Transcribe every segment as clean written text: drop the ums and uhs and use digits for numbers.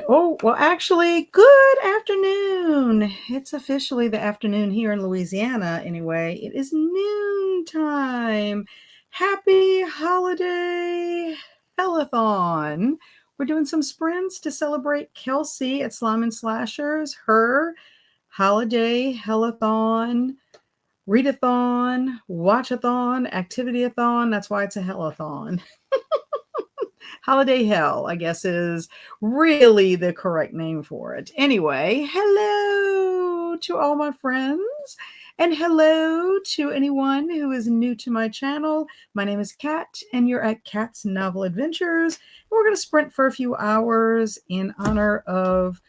Oh, well, actually, good afternoon. It's officially the afternoon here in Louisiana, anyway. It is noon time. Happy Holiday Hell-A-Thon. We're doing some sprints to celebrate Kelsi at Slime and Slashers, her Holiday Hell-A-Thon, readathon, watchathon, activityathon. That's why it's a Hell-A-Thon. Holiday Hell, I guess, is really the correct name for it. Anyway, hello to all my friends, and hello to anyone who is new to my channel. My name is Kat, and you're at Kat's Novel Adventures. We're going to sprint for a few hours in honor of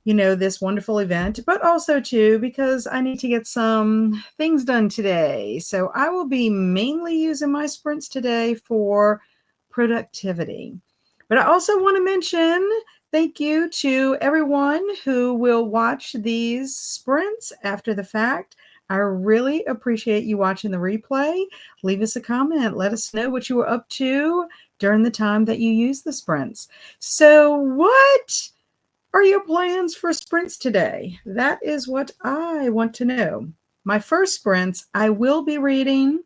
this wonderful event, but also too because I need to get some things done today. So I will be mainly using my sprints today for productivity. But I also want to mention thank you to everyone who will watch these sprints after the fact. I really appreciate you watching the replay. Leave us a comment. Let us know what you were up to during the time that you use the sprints. So what are your plans for sprints today? That is what I want to know. My first sprints, I will be reading,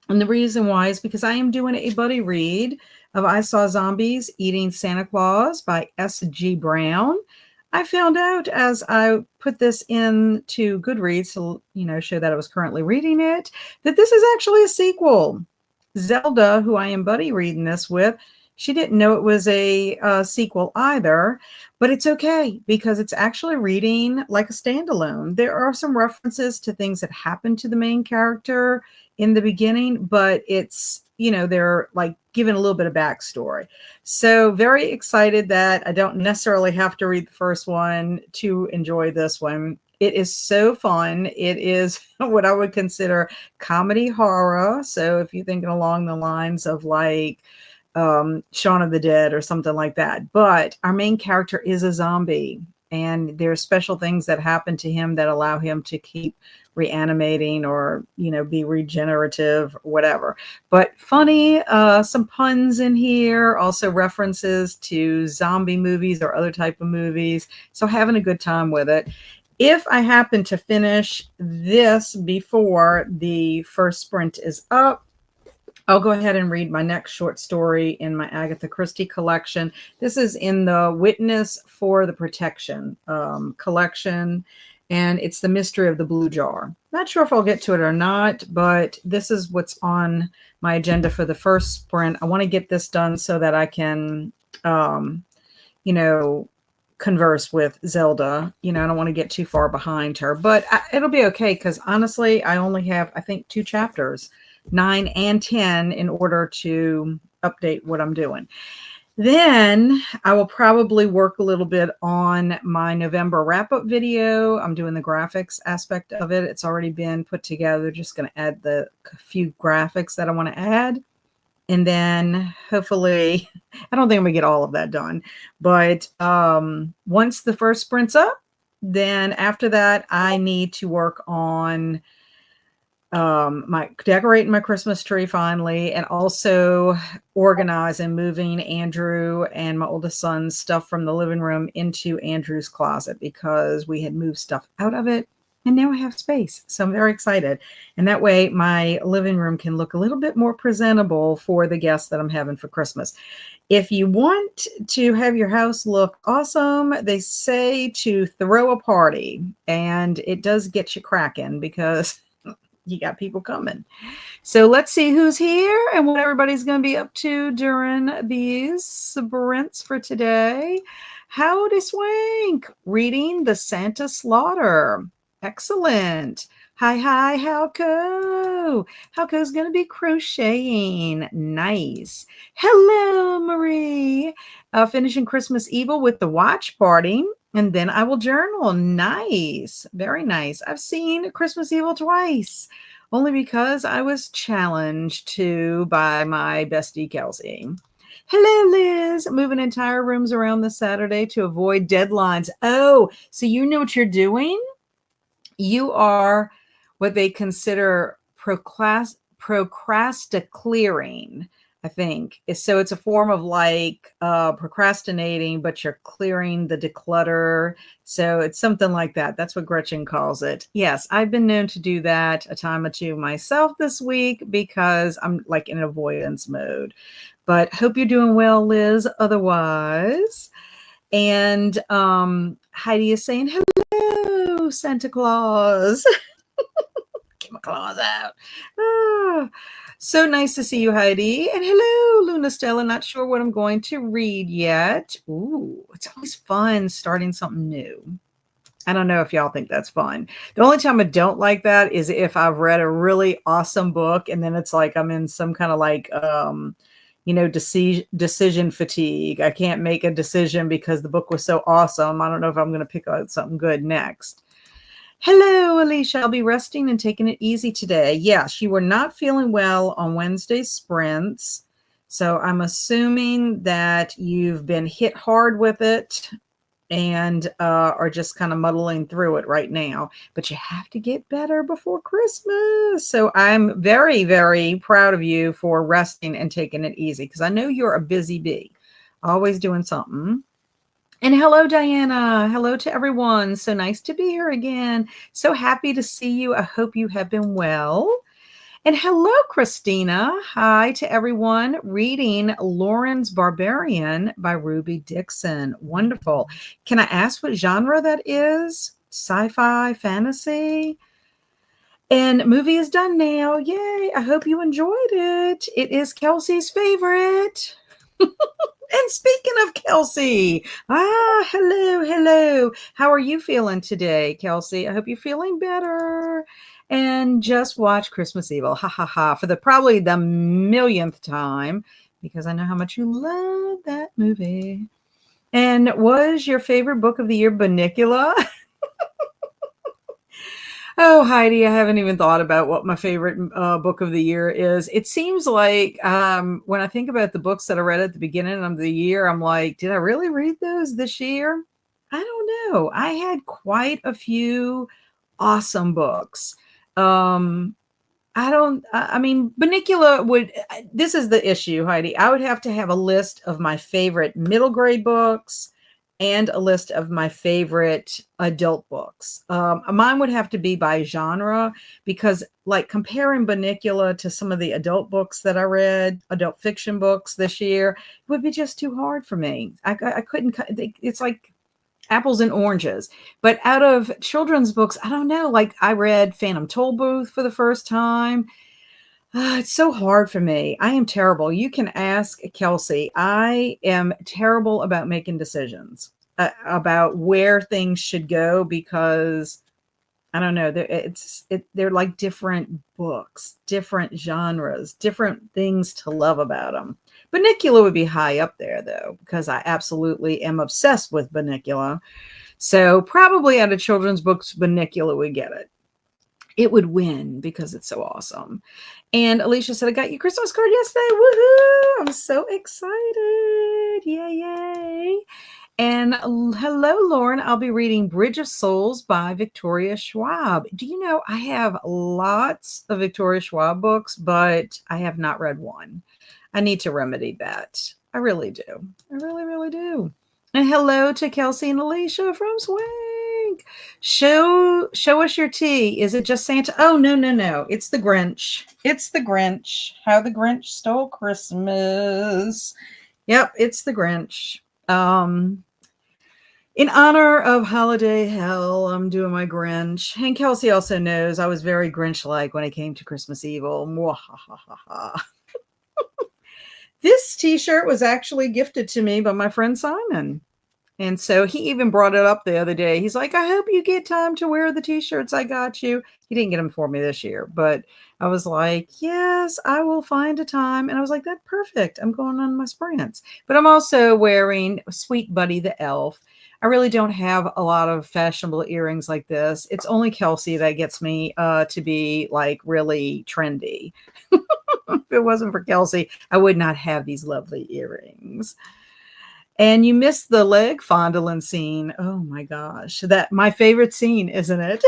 and the reason why is because I am doing a buddy read of I Saw Zombies Eating Santa Claus by S.G. Brown. I found out as I put this into Goodreads to, show that I was currently reading it, that this is actually a sequel. Zelda, who I am buddy reading this with, she didn't know it was a sequel either, but it's okay because it's actually reading like a standalone. There are some references to things that happen to the main character in the beginning, but it's, they're like given a little bit of backstory. So very excited that I don't necessarily have to read the first one to enjoy this one. It is so fun. It is what I would consider comedy horror. So if you're thinking along the lines of like Shaun of the Dead or something like that, but our main character is a zombie, and there are special things that happen to him that allow him to keep reanimating or be regenerative, whatever. But funny, some puns in here, also references to zombie movies or other type of movies, so having a good time with it. If I happen to finish this before the first sprint is up, I'll go ahead and read my next short story in my Agatha Christie collection. This is in the Witness for the Protection collection, and it's The Mystery of the Blue Jar. Not sure if I'll get to it or not, but this is what's on my agenda for the first sprint. I want to get this done so that I can, converse with Zelda. I don't want to get too far behind her, but it'll be okay because honestly, I only have, I think, 2 chapters. 9 and 10 in order to update what I'm doing. Then I will probably work a little bit on my November wrap-up video. I'm doing the graphics aspect of it. It's already been put together. Just going to add the few graphics that I want to add. And then hopefully, I don't think I'm going to get all of that done. But once the first sprint's up, then after that, I need to work on my decorating my Christmas tree finally, and also organizing, moving Andrew and my oldest son's stuff from the living room into Andrew's closet because we had moved stuff out of it and now I have space. So I'm very excited. And that way my living room can look a little bit more presentable for the guests that I'm having for Christmas. If you want to have your house look awesome, they say to throw a party, and it does get you cracking because you got people coming. So let's see who's here and what everybody's going to be up to during these sprints for today. Howdy Swank, reading The Santa Slaughter. Excellent. Hi, Halco. Halco's going to be crocheting. Nice. Hello, Marie. Finishing Christmas Evil with the watch party. And then I will journal. Nice. Very nice. I've seen Christmas Evil twice, only because I was challenged to by my bestie, Kelsi. Hello, Liz. Moving entire rooms around this Saturday to avoid deadlines. Oh, so you know what you're doing? You are what they consider procrasticlearing. I think. So it's a form of like procrastinating, but you're clearing the declutter. So it's something like that. That's what Gretchen calls it. Yes, I've been known to do that a time or two myself this week because I'm like in avoidance mode. But hope you're doing well, Liz, otherwise. And Heidi is saying, hello, Santa Claus. Get my claws out. Ah, so nice to see you, Heidi. And hello, Luna Stella. Not sure what I'm going to read yet. Ooh, it's always fun starting something new. I don't know if y'all think that's fun. The only time I don't like that is if I've read a really awesome book and then it's like I'm in some kind of like decision fatigue. I can't make a decision because the book was so awesome. I don't know if I'm going to pick out something good next. Hello, Alicia. I'll be resting and taking it easy today. Yes, you were not feeling well on Wednesday sprints. So I'm assuming that you've been hit hard with it and are just kind of muddling through it right now. But you have to get better before Christmas. So I'm very, very proud of you for resting and taking it easy because I know you're a busy bee, always doing something. And hello, Diana. Hello to everyone. So nice to be here again. So happy to see you. I hope you have been well. And hello, Christina. Hi to everyone. Reading Lauren's Barbarian by Ruby Dixon. Wonderful. Can I ask what genre that is? Sci-fi, fantasy? And movie is done now. Yay. I hope you enjoyed it. It is Kelsi's favorite. And speaking of Kelsi, hello. How are you feeling today, Kelsi? I hope you're feeling better. And just watch Christmas Evil, for probably the millionth time, because I know how much you love that movie. And was your favorite book of the year Bunnicula? Oh, Heidi, I haven't even thought about what my favorite book of the year is. It seems like when I think about the books that I read at the beginning of the year, I'm like, did I really read those this year? I don't know. I had quite a few awesome books. I mean, Bunnicula would, this is the issue, Heidi. I would have to have a list of my favorite middle grade books and a list of my favorite adult books. Mine would have to be by genre because like comparing Bunnicula to some of the adult books that I read, adult fiction books this year, would be just too hard for me. I couldn't, it's like apples and oranges. But out of children's books, I don't know, like I read Phantom Tollbooth for the first time. It's so hard for me. I am terrible. You can ask Kelsi. I am terrible about making decisions about where things should go because I don't know. They're like different books, different genres, different things to love about them. Bunnicula would be high up there though, because I absolutely am obsessed with Bunnicula. So probably out of children's books, Bunnicula would get it. It would win because it's so awesome. And Alicia said, I got your Christmas card yesterday. Woohoo! I'm so excited. Yay. And hello, Lauren. I'll be reading Bridge of Souls by Victoria Schwab. Do you know I have lots of Victoria Schwab books, but I have not read one. I need to remedy that. I really do. I really, really do. And hello to Kelsi and Alicia from Swank. Show us your tea. Is it just Santa? Oh, no. It's the Grinch. It's the Grinch. How the Grinch Stole Christmas. Yep, it's the Grinch. In honor of Holiday Hell, I'm doing my Grinch. And Kelsi also knows I was very Grinch-like when it came to Christmas Evil. Mwahahaha. This t-shirt was actually gifted to me by my friend Simon. And so he even brought it up the other day. He's like, I hope you get time to wear the t-shirts I got you. He didn't get them for me this year, but I was like, yes, I will find a time. And I was like, that's perfect. I'm going on my sprints. But I'm also wearing Sweet Buddy the Elf. I really don't have a lot of fashionable earrings like this. It's only Kelsi that gets me to be like really trendy. If it wasn't for Kelsi, I would not have these lovely earrings. And you missed the leg fondling scene. Oh my gosh. That my favorite scene, isn't it?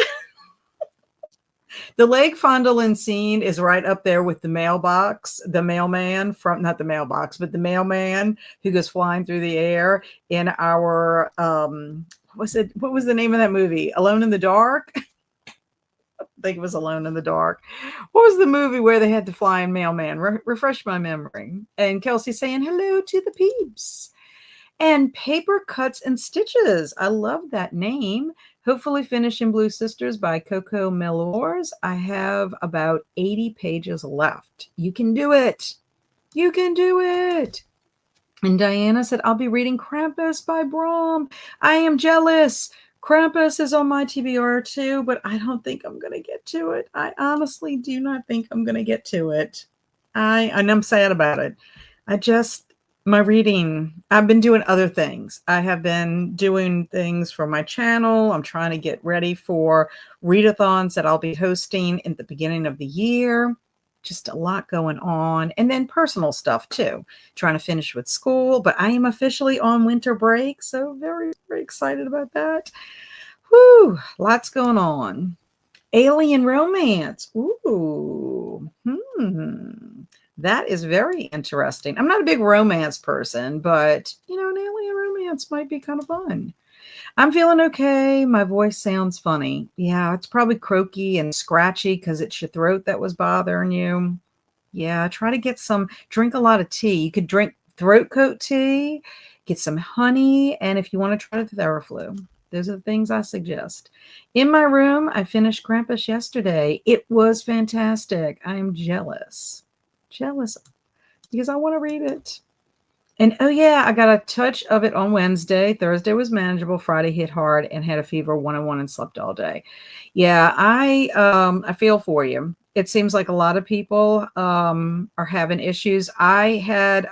The leg fondling scene is right up there with the mailbox, the mailman from not the mailbox, but the mailman who goes flying through the air in our what was the name of that movie? Alone in the Dark? I think it was Alone in the Dark. What was the movie where they had the flying mailman? Refresh my memory. And Kelsi saying hello to the peeps. And Paper Cuts and Stitches. I love that name. Hopefully finishing Blue Sisters by Coco Melors. I have about 80 pages left. You can do it. You can do it. And Diana said, I'll be reading Krampus by Brom. I am jealous. Krampus is on my TBR too, but I don't think I'm going to get to it. I honestly do not think I'm going to get to it. And I'm sad about it. My reading, I've been doing other things. I have been doing things for my channel. I'm trying to get ready for readathons that I'll be hosting at the beginning of the year. Just a lot going on. And then personal stuff too. Trying to finish with school, but I am officially on winter break. So very, very excited about that. Whew, lots going on. Alien romance. Ooh. That is very interesting. I'm not a big romance person, but an alien romance might be kind of fun. I'm feeling okay. My voice sounds funny. Yeah, it's probably croaky and scratchy because it's your throat that was bothering you. Yeah, try to drink a lot of tea. You could drink throat coat tea, get some honey, and if you want to try the Theraflu. Those are the things I suggest. In my room, I finished Krampus yesterday. It was fantastic. I am jealous. Jealous because I want to read it. And oh yeah, I got a touch of it on Wednesday. Thursday was manageable. Friday hit hard and had a fever 101 and slept all day. Yeah, I feel for you. It seems like a lot of people are having issues. I had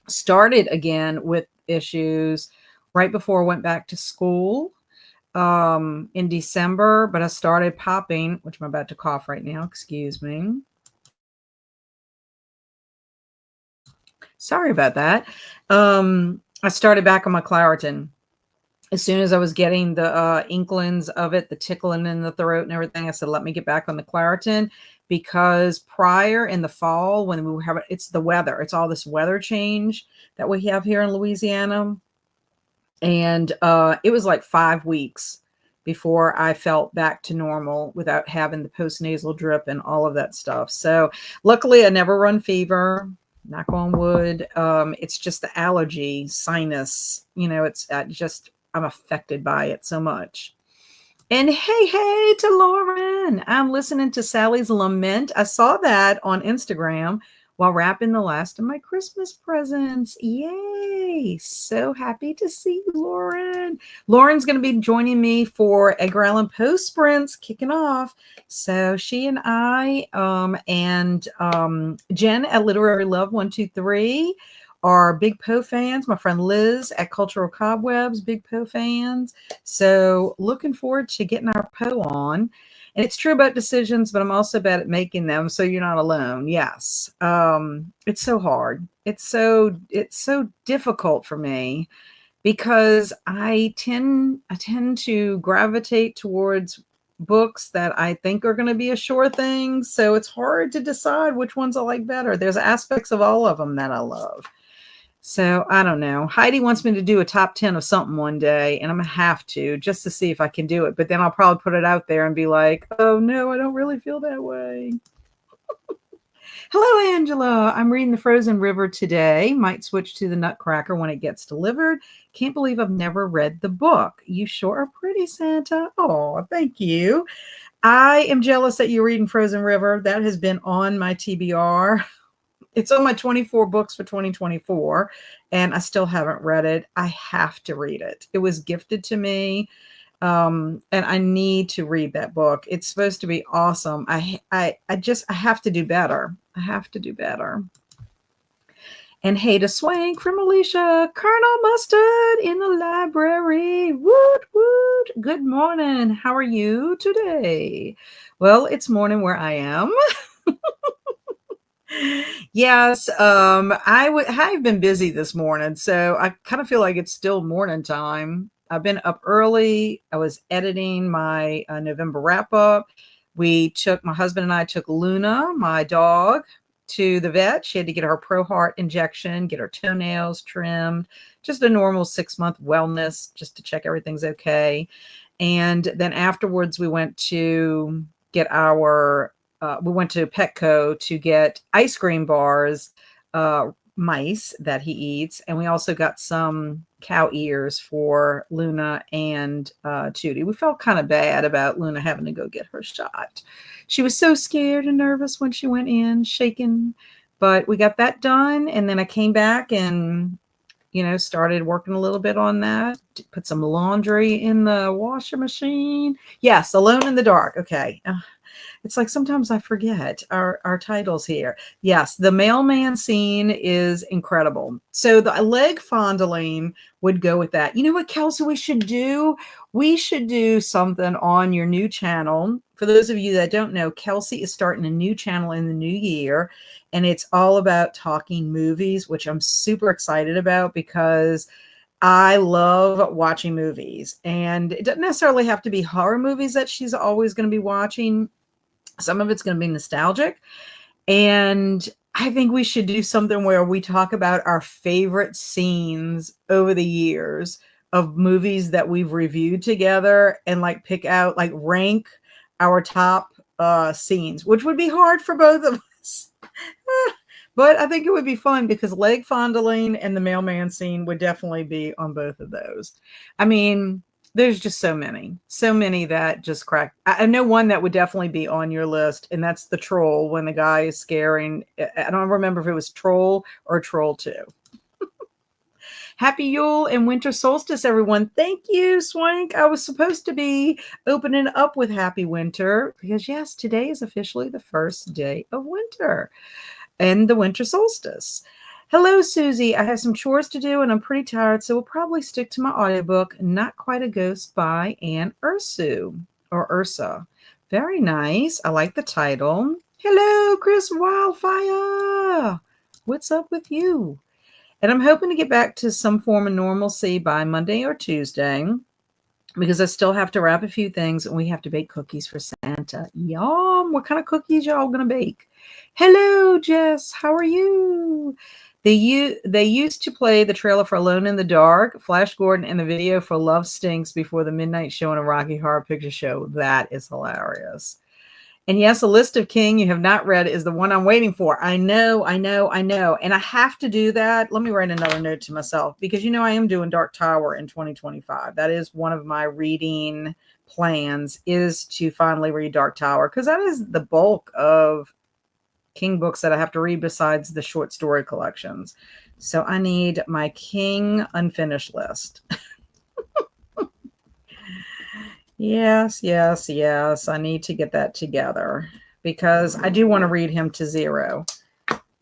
started again with issues right before I went back to school in December, but I started popping, which I'm about to cough right now. Excuse me. Sorry about that. I started back on my Claritin. As soon as I was getting the inklings of it, the tickling in the throat and everything, I said, let me get back on the Claritin because prior in the fall when we were having, it's the weather. It's all this weather change that we have here in Louisiana. And it was like 5 weeks before I felt back to normal without having the postnasal drip and all of that stuff. So luckily I never run fever. Knock on wood. It's just the allergy, sinus. It's I'm affected by it so much. And hey to Lauren. I'm listening to Sally's Lament. I saw that on Instagram while wrapping the last of my Christmas presents. Yay. So happy to see you, Lauren. Lauren's going to be joining me for Edgar Allan Poe sprints kicking off. So she and I and Jen at Literary Love 123 are big Poe fans. My friend Liz at Cultural Cobwebs, big Poe fans. So looking forward to getting our Poe on. And it's true about decisions, but I'm also bad at making them. So you're not alone. Yes. It's so hard. It's so difficult for me because I tend to gravitate towards books that I think are going to be a sure thing. So it's hard to decide which ones I like better. There's aspects of all of them that I love. So I don't know. Heidi wants me to do a top 10 of something one day, and I'm going to have to just to see if I can do it. But then I'll probably put it out there and be like, oh, no, I don't really feel that way. Hello, Angela. I'm reading The Frozen River today. Might switch to The Nutcracker when it gets delivered. Can't believe I've never read the book. You sure are pretty, Santa. Oh, thank you. I am jealous that you're reading Frozen River. That has been on my TBR. It's on my 24 books for 2024, and I still haven't read it. I have to read it. It was gifted to me, and I need to read that book. It's supposed to be awesome. I have to do better. I have to do better. And hey to Swank from Alicia, Colonel Mustard in the library. Woot, woot. Good morning. How are you today? Well, it's morning where I am. Yes, I've been busy this morning, so I kind of feel like it's still morning time. I've been up early. I was editing my November wrap up. My husband and I took Luna, my dog, to the vet. She had to get her Pro Heart injection, get her toenails trimmed, just a normal 6-month wellness, just to check everything's okay. And then afterwards, we went to Petco to get ice cream bars, mice that he eats. And we also got some cow ears for Luna and Judy. We felt kind of bad about Luna having to go get her shot. She was so scared and nervous when she went in, shaking. But we got that done. And then I came back and started working a little bit on that. Put some laundry in the washer machine. Yes, Alone in the Dark. Okay. It's like sometimes I forget our titles here. Yes, the mailman scene is incredible. So the leg fondling would go with that. You know what, Kelsi, we should do? We should do something on your new channel. For those of you that don't know, Kelsi is starting a new channel in the new year, and it's all about talking movies, which I'm super excited about because I love watching movies. And it doesn't necessarily have to be horror movies that she's always going to be watching. Some of it's going to be nostalgic. And I think we should do something where we talk about our favorite scenes over the years of movies that we've reviewed together and pick out, rank our top scenes, which would be hard for both of us. But I think it would be fun because leg fondling and the mailman scene would definitely be on both of those. I mean, there's just so many that just crack. I know one that would definitely be on your list, and that's the troll when the guy is scaring. I don't remember if it was Troll or Troll 2. Happy Yule and Winter Solstice, everyone. Thank you, Swank. I was supposed to be opening up with Happy Winter because, yes, today is officially the first day of winter and the winter solstice. Hello, Susie. I have some chores to do and I'm pretty tired, so we'll probably stick to my audiobook, Not Quite a Ghost by Anne Ursa. Very nice. I like the title. Hello, Chris Wildfire. What's up with you? And I'm hoping to get back to some form of normalcy by Monday or Tuesday because I still have to wrap a few things and we have to bake cookies for Santa. Yum. What kind of cookies y'all going to bake? Hello, Jess. How are you? They used to play the trailer for Alone in the Dark, Flash Gordon, and the video for Love Stinks before the midnight show in a Rocky Horror Picture Show. That is hilarious. And yes, A List of King you have not read is the one I'm waiting for. I know. And I have to do that. Let me write another note to myself because, I am doing Dark Tower in 2025. That is one of my reading plans, is to finally read Dark Tower because that is the bulk of King books that I have to read besides the short story collections. So I need my King unfinished list. Yes. I need to get that together because I do want to read him to zero.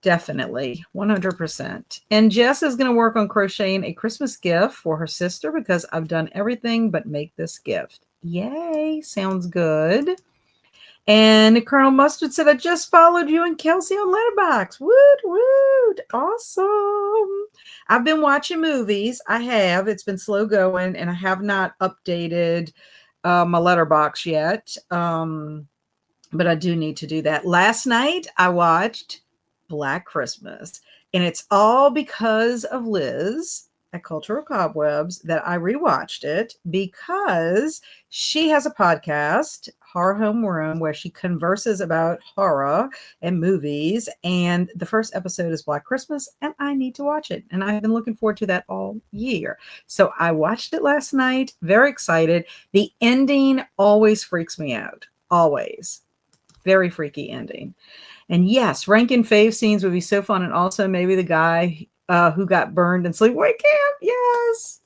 Definitely. 100%. And Jess is going to work on crocheting a Christmas gift for her sister because I've done everything but make this gift. Yay. Sounds good. And Colonel Mustard said, I just followed you and Kelsi on Letterboxd. Woot. Awesome. I've been watching movies. I have. It's been slow going, and I have not updated my Letterboxd yet. But I do need to do that. Last night, I watched Black Christmas, and it's all because of Liz at Cultural Cobwebs that I rewatched it because she has a podcast, Horror Homeroom, where she converses about horror and movies. And the first episode is Black Christmas, and I need to watch it. And I've been looking forward to that all year. So I watched it last night. Very excited. The ending always freaks me out. Always. Very freaky ending. And yes, rank and fave scenes would be so fun. And also maybe the guy who got burned in sleepaway camp. Yes.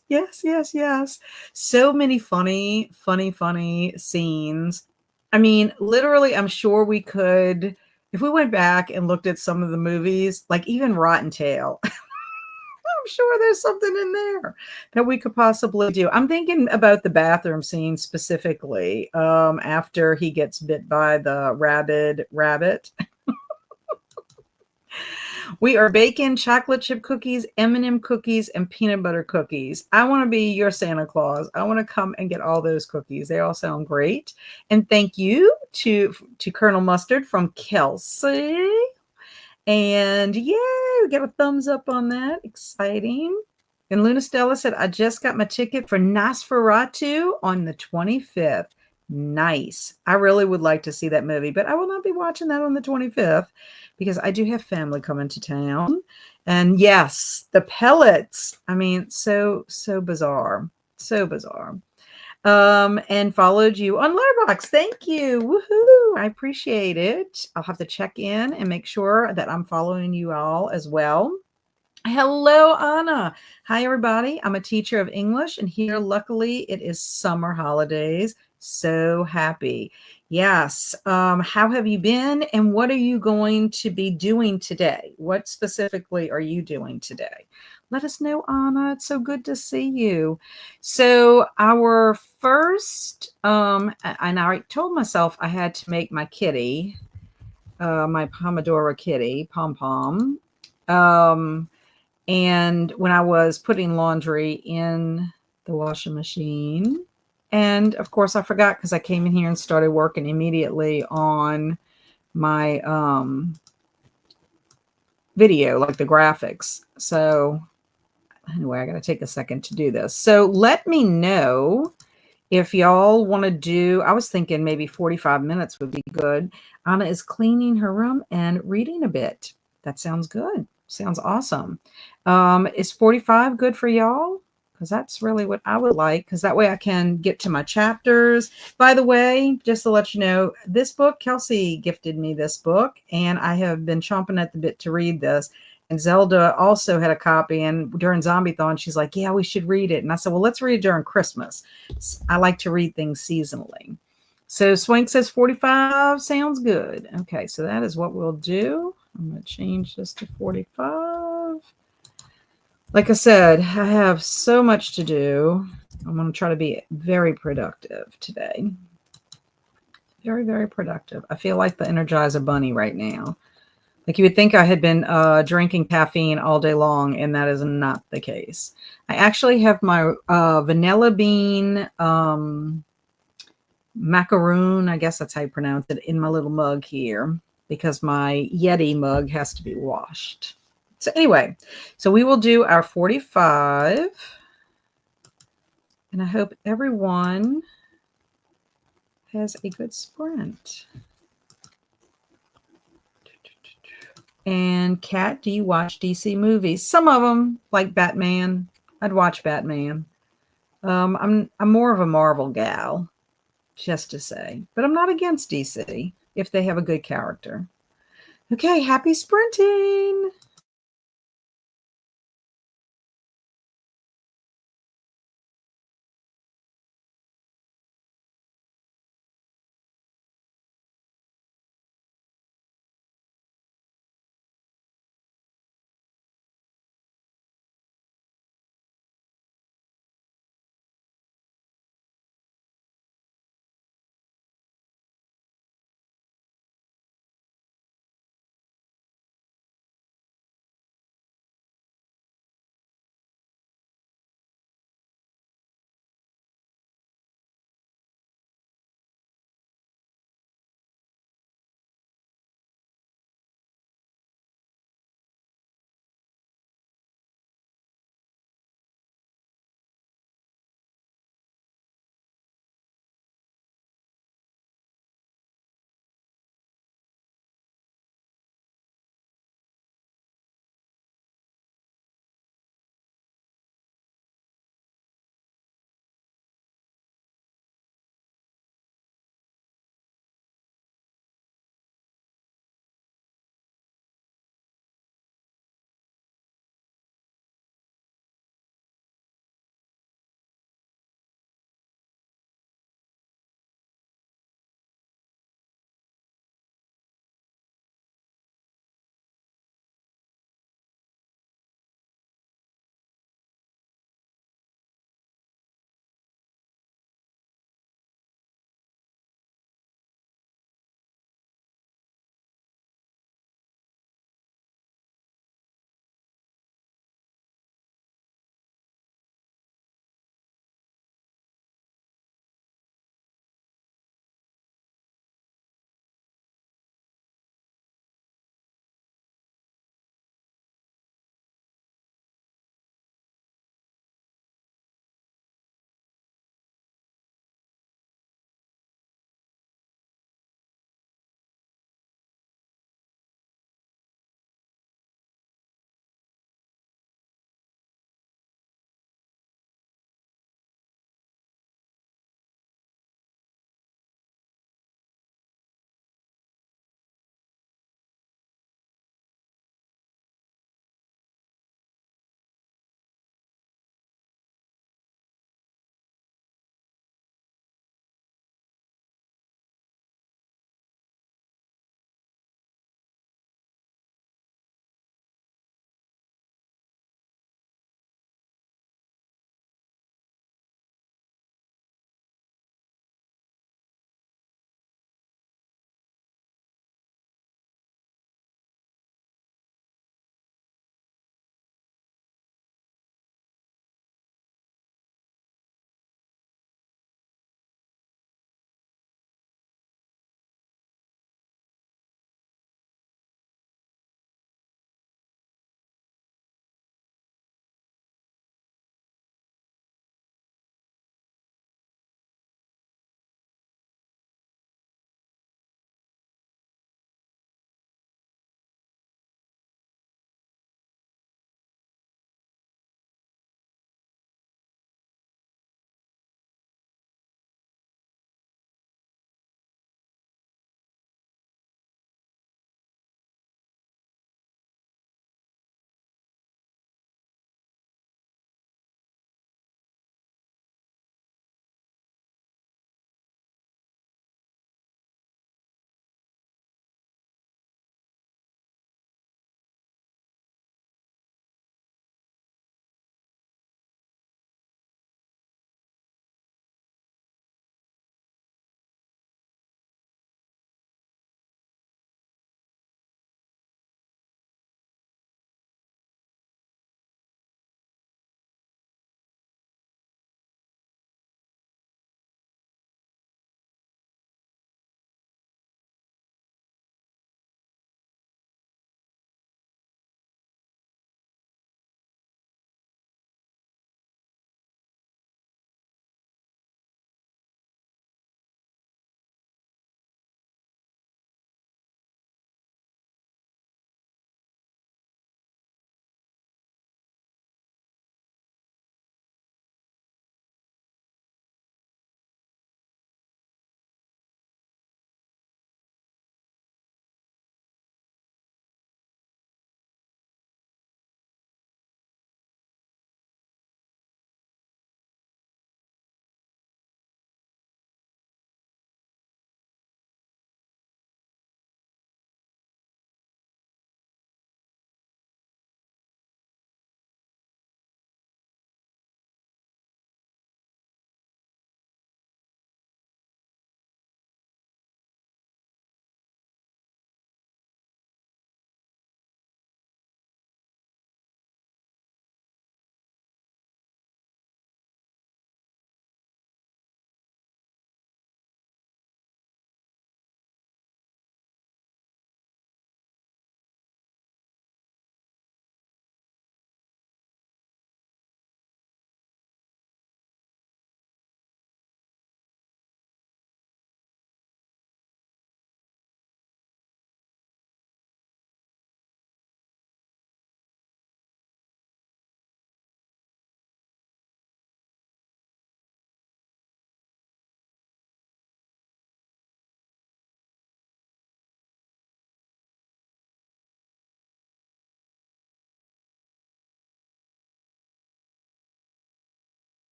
So many funny scenes. I mean, literally, I'm sure we could, if we went back and looked at some of the movies, like even Rotten Tail, I'm sure there's something in there that we could possibly do. I'm thinking about the bathroom scene specifically after he gets bit by the rabid rabbit. We are baking chocolate chip cookies, M&M cookies, and peanut butter cookies. I want to be your Santa Claus. I want to come and get all those cookies. They all sound great. And thank you to Colonel Mustard from Kelsi. And yay, we got a thumbs up on that. Exciting. And Luna Stella said, I just got my ticket for Nosferatu on the 25th. Nice. I really would like to see that movie, but I will not be watching that on the 25th because I do have family coming to town. And yes, the pellets. I mean, so bizarre. So bizarre. And followed you on Letterboxd. Thank you. Woohoo. I appreciate it. I'll have to check in and make sure that I'm following you all as well. Hello, Anna. Hi, everybody. I'm a teacher of English, and here, luckily, it is summer holidays. So happy. Yes. How have you been, and what are you going to be doing today? What specifically are you doing today? Let us know, Anna. It's so good to see you. So our first, and I told myself I had to make my kitty, my Pomodoro kitty, Pom Pom. And when I was putting laundry in the washing machine, and of course I forgot because I came in here and started working immediately on my video, like the graphics. So anyway, I got to take a second to do this. So let me know if y'all want to do, I was thinking maybe 45 minutes would be good. Anna is cleaning her room and reading a bit. That sounds good. Sounds awesome. Is 45 good for y'all? Because that's really what I would like, because that way I can get to my chapters. By the way, just to let you know, this book, Kelsi gifted me this book, and I have been chomping at the bit to read this. And Zelda also had a copy, and during Zombie-thon, she's like, yeah, we should read it. And I said, well, let's read it during Christmas. I like to read things seasonally. So Swank says 45 sounds good. Okay, so that is what we'll do. I'm going to change this to 45. Like I said, I have so much to do. I'm going to try to be very productive today. Very, very productive. I feel like the Energizer Bunny right now. Like you would think I had been drinking caffeine all day long, and that is not the case. I actually have my vanilla bean macaroon, I guess that's how you pronounce it, in my little mug here because my Yeti mug has to be washed. So anyway, so we will do our 45, and I hope everyone has a good sprint. And Kat, do you watch DC movies? Some of them, like Batman. I'd watch Batman. I'm more of a Marvel gal, just to say. But I'm not against DC if they have a good character. Okay, happy sprinting.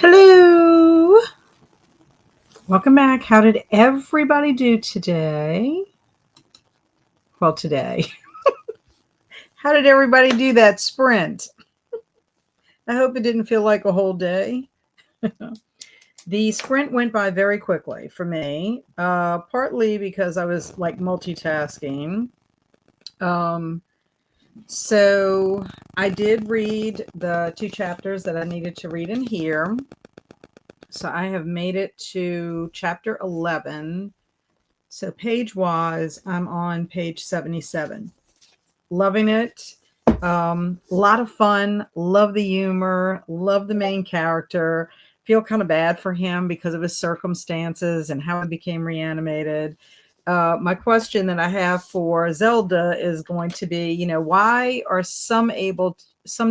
Hello. Welcome back. How did everybody do today? Well, today. How did everybody do that sprint? I hope it didn't feel like a whole day. The sprint went by very quickly for me, partly because I was like multitasking. So I did read the 2 chapters that I needed to read in here. So I have made it to chapter 11. So page-wise, I'm on page 77. Loving it. A lot of fun. Love the humor. Love the main character. Feel kind of bad for him because of his circumstances and how he became reanimated. My question that I have for Zelda is going to be, why are some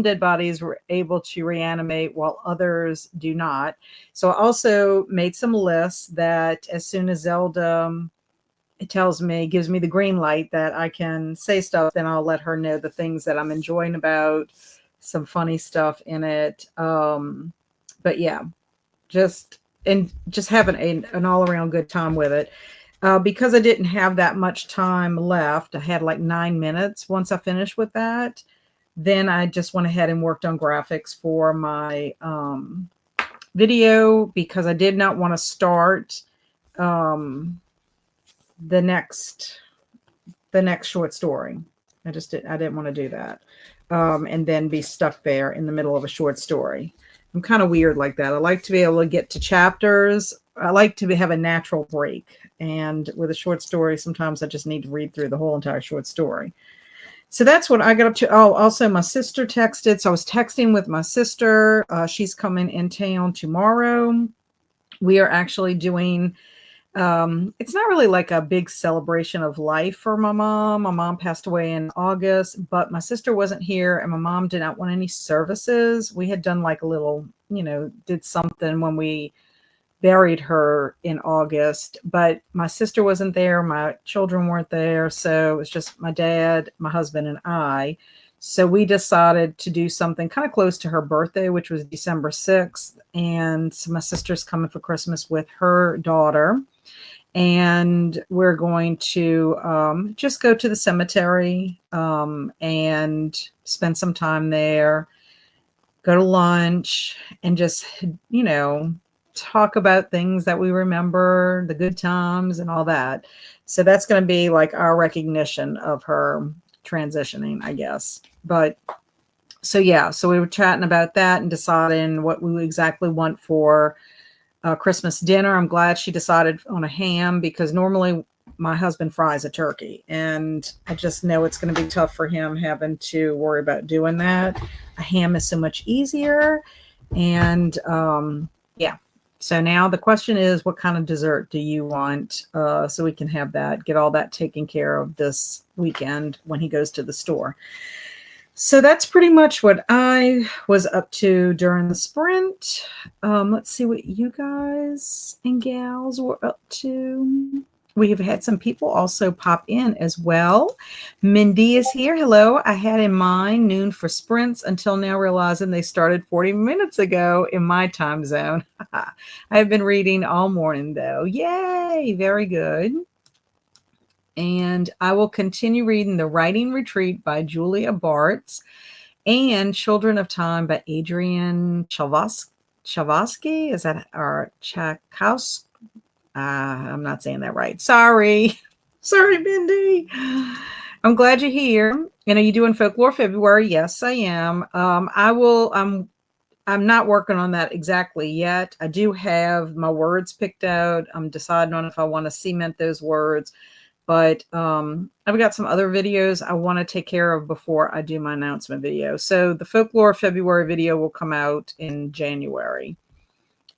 dead bodies were able to reanimate while others do not? So I also made some lists that as soon as Zelda gives me the green light that I can say stuff, then I'll let her know the things that I'm enjoying about, some funny stuff in it. But yeah, just having an all around good time with it. Because I didn't have that much time left, I had like 9 minutes once I finished with that. Then I just went ahead and worked on graphics for my video because I did not want to start the next short story. I didn't want to do that. And then be stuck there in the middle of a short story. I'm kind of weird like that. I like to be able to get to chapters. I like to have a natural break. And with a short story, sometimes I just need to read through the whole entire short story. So that's what I got up to. Oh, also my sister texted. So I was texting with my sister. She's coming in town tomorrow. We are actually doing it's not really like a big celebration of life for my mom. My mom passed away in August, but my sister wasn't here and my mom did not want any services. We had done like a little, did something when we buried her in August, but my sister wasn't there. My children weren't there. So it was just my dad, my husband, and I. So we decided to do something kind of close to her birthday, which was December 6th. And so my sister's coming for Christmas with her daughter. And we're going to just go to the cemetery and spend some time there, go to lunch, and just, talk about things that we remember, the good times and all that. So that's going to be like our recognition of her transitioning, I guess. But so, yeah, so we were chatting about that and deciding what we exactly want for Christmas dinner. I'm glad she decided on a ham because normally my husband fries a turkey and I just know it's going to be tough for him having to worry about doing that. A ham is so much easier. And yeah. So now the question is, what kind of dessert do you want? So we can have that, get all that taken care of this weekend when he goes to the store. So that's pretty much what I was up to during the sprint. Let's see what you guys and gals were up to. We have had some people also pop in as well. Mindy is here. Hello. I had in mind noon for sprints until now realizing they started 40 minutes ago in my time zone. I have been reading all morning though. Yay. Very good. And I will continue reading The Writing Retreat by Julia Bartz and Children of Time by Adrian Chavosky. Is that our Chakowski? I'm not saying that right. Sorry. Sorry, Mindy. I'm glad you're here. And are you doing Folklore February? Yes, I am. I'm not working on that exactly yet. I do have my words picked out. I'm deciding on if I want to cement those words. But I've got some other videos I want to take care of before I do my announcement video. So the Folklore February video will come out in January.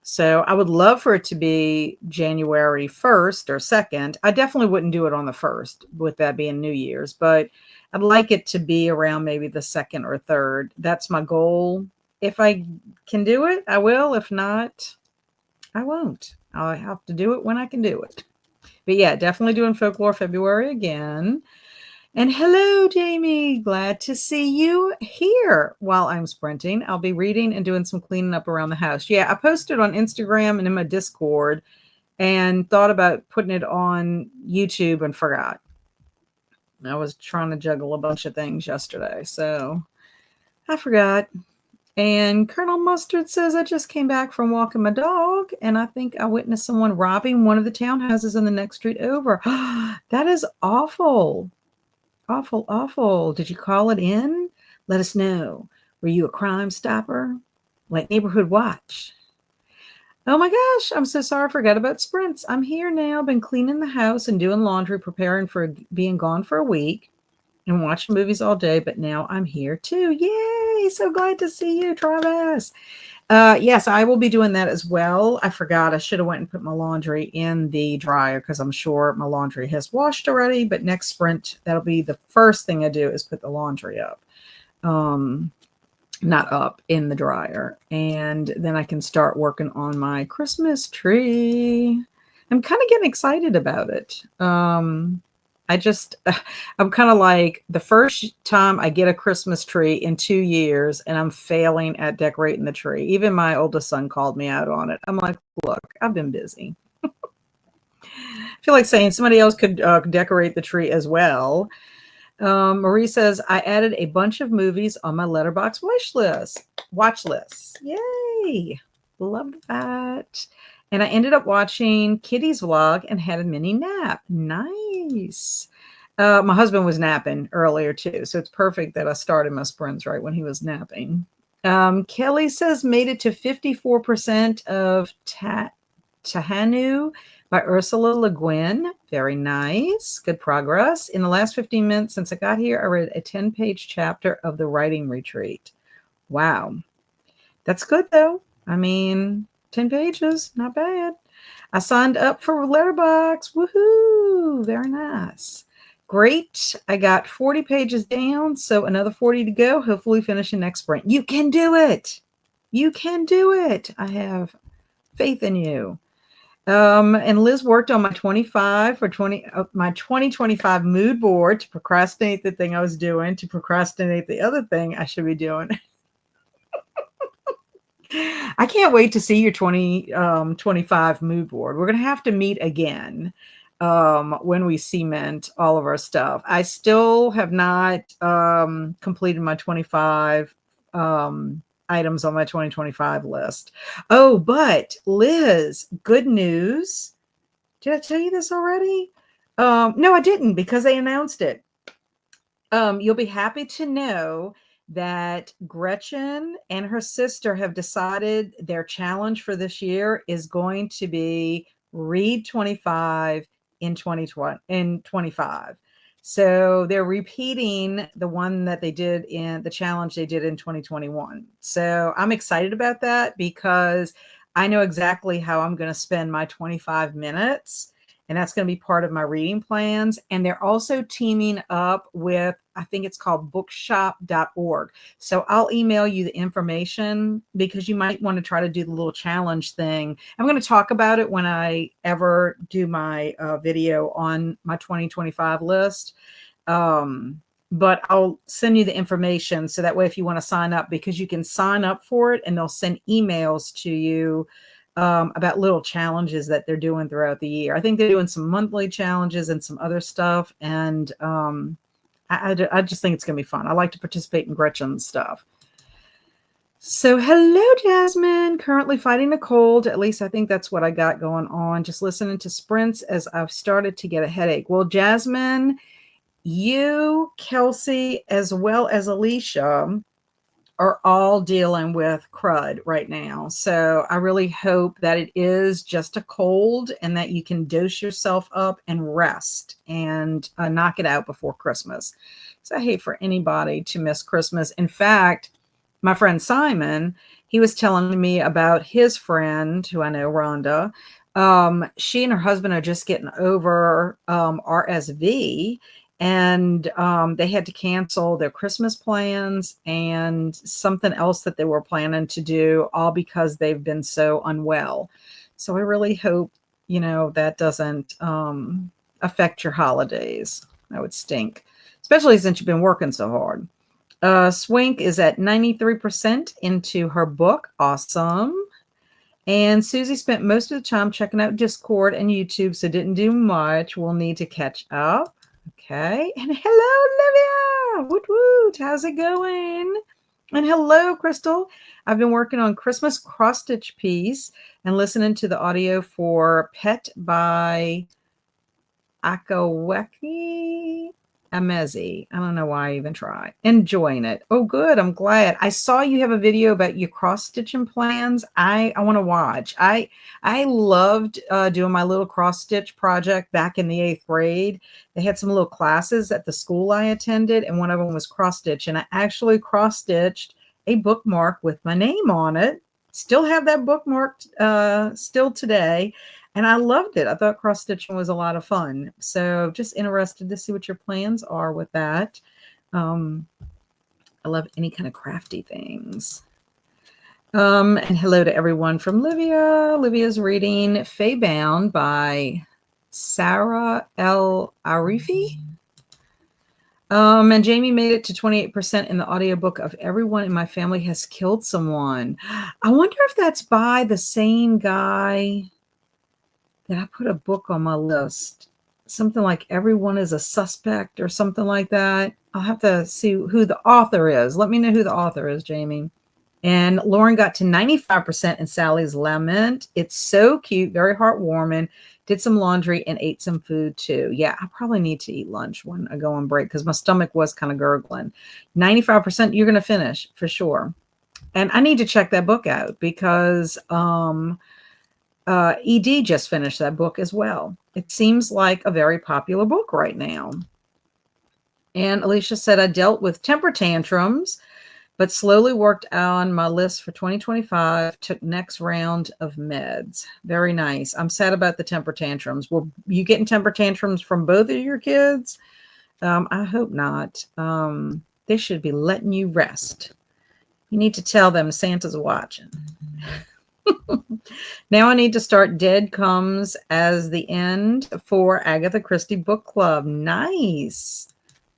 So I would love for it to be January 1st or 2nd. I definitely wouldn't do it on the 1st with that being New Year's, but I'd like it to be around maybe the 2nd or 3rd. That's my goal. If I can do it, I will. If not, I won't. I'll have to do it when I can do it. But yeah, definitely doing Folklore February again. And hello, Jamie. Glad to see you here while I'm sprinting. I'll be reading and doing some cleaning up around the house. Yeah, I posted on Instagram and in my Discord and thought about putting it on YouTube and forgot. I was trying to juggle a bunch of things yesterday, so I forgot. And Colonel Mustard says, I just came back from walking my dog, and I think I witnessed someone robbing one of the townhouses in the next street over. That is awful. Awful, awful. Did you call it in? Let us know. Were you a Crime Stopper? Like Neighborhood Watch? Oh my gosh, I'm so sorry. I forgot about sprints. I'm here now. Been cleaning the house and doing laundry, preparing for being gone for a week and watching movies all day. But now I'm here too. Yay! So glad to see you, Travis. Yes, I will be doing that as well. I forgot. I should have went and put my laundry in the dryer because I'm sure my laundry has washed already. But next sprint, that'll be the first thing I do is put the laundry up. Not up, in the dryer. And then I can start working on my Christmas tree. I'm kind of getting excited about it. I'm kind of like the first time I get a Christmas tree in 2 years and I'm failing at decorating the tree. Even my oldest son called me out on it. I'm like, look, I've been busy. I feel like saying somebody else could decorate the tree as well. Marie says, I added a bunch of movies on my Letterboxd watch list. Yay. Love that. And I ended up watching Kitty's vlog and had a mini nap. Nice. My husband was napping earlier too, so it's perfect that I started my sprints right when he was napping. Kelly says, made it to 54% of Tahanu by Ursula Le Guin. Very nice. Good progress. In the last 15 minutes since I got here, I read a 10-page chapter of the writing retreat. Wow. That's good, though. I mean, 10 pages, not bad. I signed up for Letterboxd. Woohoo! Very nice. Great. I got 40 pages down, so another 40 to go. Hopefully finishing next sprint. You can do it. You can do it. I have faith in you. And Liz worked on my 2025 mood board to procrastinate the thing I was doing, to procrastinate the other thing I should be doing. I can't wait to see your 2025 mood board. We're going to have to meet again when we cement all of our stuff. I still have not completed my 25 items on my 2025 list. Oh, but Liz, good news. Did I tell you this already? No, I didn't, because they announced it. You'll be happy to know that Gretchen and her sister have decided their challenge for this year is going to be read 25 in 2020 in 25. So they're repeating the one that they did in the challenge they did in 2021. So I'm excited about that because I know exactly how I'm going to spend my 25 minutes. And that's going to be part of my reading plans. And they're also teaming up with, I think it's called bookshop.org. So I'll email you the information because you might want to try to do the little challenge thing. I'm going to talk about it when I ever do my video on my 2025 list. But I'll send you the information so that way if you want to sign up, because you can sign up for it and they'll send emails to you about little challenges that they're doing throughout the year. I think they're doing some monthly challenges and some other stuff. And I just think it's going to be fun. I like to participate in Gretchen's stuff. So hello, Jasmine. Currently fighting a cold. At least I think that's what I got going on. Just listening to sprints as I've started to get a headache. Well, Jasmine, you, Kelsi, as well as Alicia, are all dealing with crud right now. So I really hope that it is just a cold and that you can dose yourself up and rest and knock it out before Christmas. So I hate for anybody to miss Christmas. In fact, my friend Simon, he was telling me about his friend who I know, Rhonda. She and her husband are just getting over RSV. And they had to cancel their Christmas plans and something else that they were planning to do, all because they've been so unwell. So I really hope, that doesn't affect your holidays. That would stink, especially since you've been working so hard. Swink is at 93% into her book. Awesome. And Susie spent most of the time checking out Discord and YouTube, so didn't do much. We'll need to catch up. Okay. And hello, Olivia. Woot woot. How's it going? And hello, Crystal. I've been working on Christmas cross-stitch piece and listening to the audio for Pet by Akaweki Amezi. I don't know why I even try. Enjoying it. Oh, good. I'm glad. I saw you have a video about your cross-stitching plans. I want to watch. I loved doing my little cross-stitch project back in the 8th grade. They had some little classes at the school I attended, and one of them was cross-stitch. And I actually cross-stitched a bookmark with my name on it. Still have that bookmarked still today. And I loved it. I thought cross stitching was a lot of fun. So just interested to see what your plans are with that. I love any kind of crafty things. And hello to everyone from Livia. Livia's reading Faybound by Sarah L. Arifi. And Jamie made it to 28% in the audiobook of Everyone in My Family Has Killed Someone. I wonder if that's by the same guy that I put a book on my list. Something like Everyone is a Suspect or something like that. I'll have to see who the author is. Let me know who the author is, Jamie. And Lauren got to 95% in Sally's Lament. It's so cute, very heartwarming. Did some laundry and ate some food too. Yeah, I probably need to eat lunch when I go on break because my stomach was kind of gurgling. 95%, you're going to finish for sure. And I need to check that book out because ED just finished that book as well. It seems like a very popular book right now. And Alicia said, I dealt with temper tantrums, but slowly worked on my list for 2025, took next round of meds. Very nice. I'm sad about the temper tantrums. Were you getting temper tantrums from both of your kids? I hope not. They should be letting you rest. You need to tell them Santa's watching. Now I need to start Dead Comes as the End for Agatha Christie Book Club. Nice.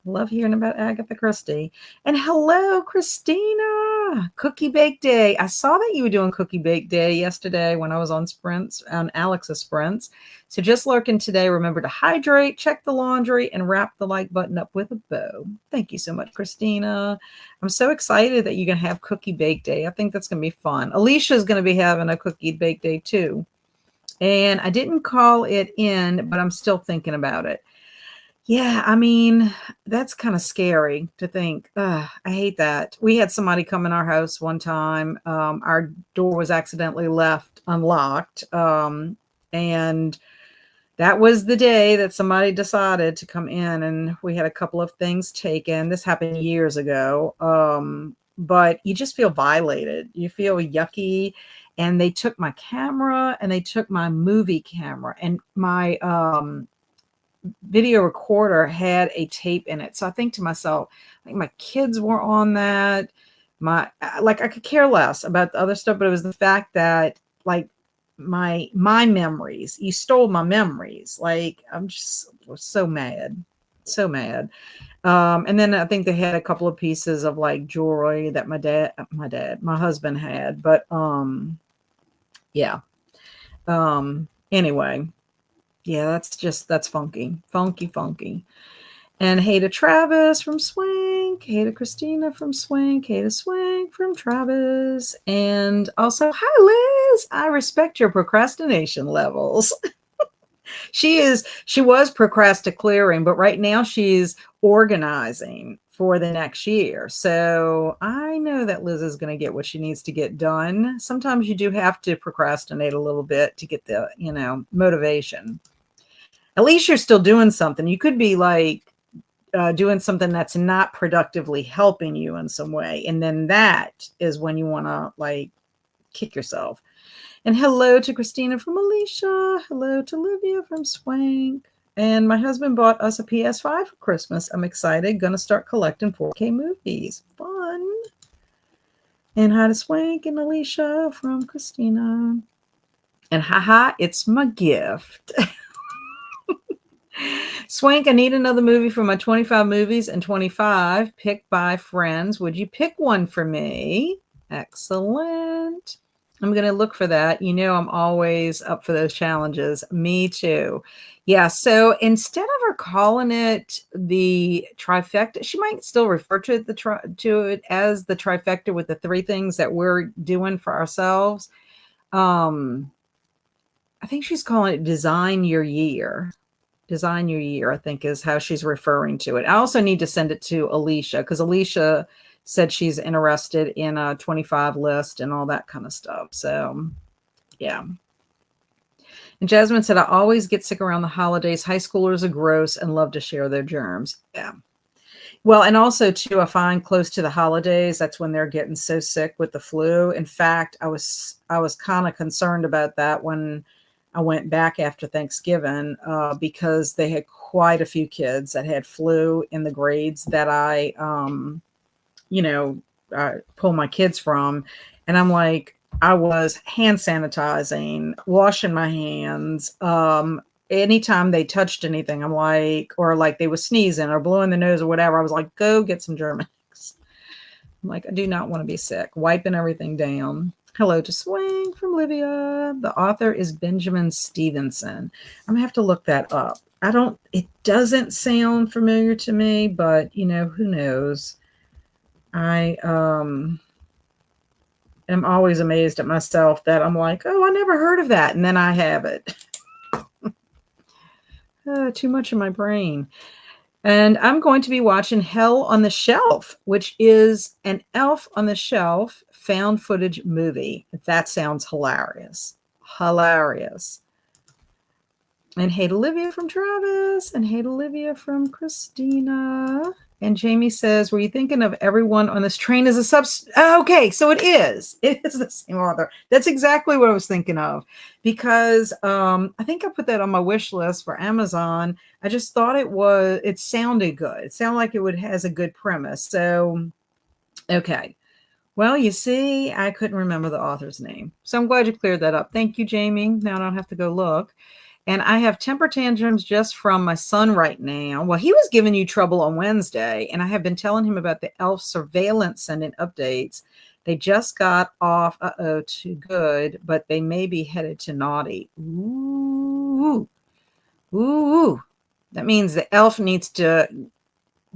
Love hearing about Agatha Christie. And hello, Christina. Cookie Bake Day. I saw that you were doing Cookie Bake Day yesterday when I was on Sprints, on Alex's Sprints. So just lurking today, remember to hydrate, check the laundry, and wrap the like button up with a bow. Thank you so much, Christina. I'm so excited that you're going to have Cookie Bake Day. I think that's going to be fun. Alicia's going to be having a Cookie Bake Day too. And I didn't call it in, but I'm still thinking about it. Yeah, I mean, that's kind of scary to think. I hate that. We had somebody come in our house one time. Our door was accidentally left unlocked. And that was the day that somebody decided to come in, and we had a couple of things taken. This happened years ago. But you just feel violated. You feel yucky. And they took my camera and they took my movie camera, and my video recorder had a tape in it. So I think to myself, like, my kids were on that. I could care less about the other stuff, but it was the fact that, like, my memories, you stole my memories. Like, I'm just so mad. So mad. And then I think they had a couple of pieces of like jewelry that my husband had, but yeah. Anyway, yeah, that's funky. And hey to Travis from Swank. Hey to Christina from Swank. Hey to Swank from Travis. And also, hi, Liz. I respect your procrastination levels. She was procrastinating, but right now she's organizing for the next year. So I know that Liz is going to get what she needs to get done. Sometimes you do have to procrastinate a little bit to get the, motivation. At least you're still doing something. You could be like doing something that's not productively helping you in some way. And then that is when you want to like kick yourself. And hello to Christina from Alicia. Hello to Livia from Swank. And my husband bought us a PS5 for Christmas. I'm excited. Going to start collecting 4K movies. Fun. And hi to Swank and Alicia from Christina. And haha, it's my gift. Swank, I need another movie for my 25 movies and 25 picked by friends. Would you pick one for me? Excellent. I'm going to look for that. You know, I'm always up for those challenges. Me too. Yeah. So instead of her calling it the trifecta, she might still refer to it, to it as the trifecta with the three things that we're doing for ourselves. I think she's calling it Design Your Year. Design Your Year, I think is how she's referring to it. I also need to send it to Alicia because Alicia said she's interested in a 25 list and all that kind of stuff. So, yeah. And Jasmine said, I always get sick around the holidays. High schoolers are gross and love to share their germs. Yeah. Well, and also too, I find close to the holidays, that's when they're getting so sick with the flu. In fact, I was kind of concerned about that when I went back after Thanksgiving because they had quite a few kids that had flu in the grades that I, pull my kids from. And I'm like, I was hand sanitizing, washing my hands. Anytime they touched anything, I'm like, or like they was sneezing or blowing the nose or whatever, I was like, go get some German. I'm like, I do not want to be sick. Wiping everything down. Hello to Swing from Livia. The author is Benjamin Stevenson. I'm gonna have to look that up. It doesn't sound familiar to me, but who knows? I am always amazed at myself that I'm like, oh, I never heard of that. And then I have it. Too much in my brain. And I'm going to be watching Hell on the Shelf, which is an Elf on the Shelf found footage movie. That sounds hilarious. Hilarious. And hey to Olivia from Travis. And hey to Olivia from Christina. And Jamie says, were you thinking of everyone on this train as a okay, so it is. It is the same author. That's exactly what I was thinking of. Because I think I put that on my wish list for Amazon. I just thought it sounded good. It sounded like has a good premise. So, okay. Well, you see, I couldn't remember the author's name. So I'm glad you cleared that up. Thank you, Jamie. Now I don't have to go look. And I have temper tantrums just from my son right now. Well, he was giving you trouble on Wednesday, and I have been telling him about the elf surveillance sending updates. They just got off, to good, but they may be headed to naughty. Ooh. Ooh. That means the elf needs to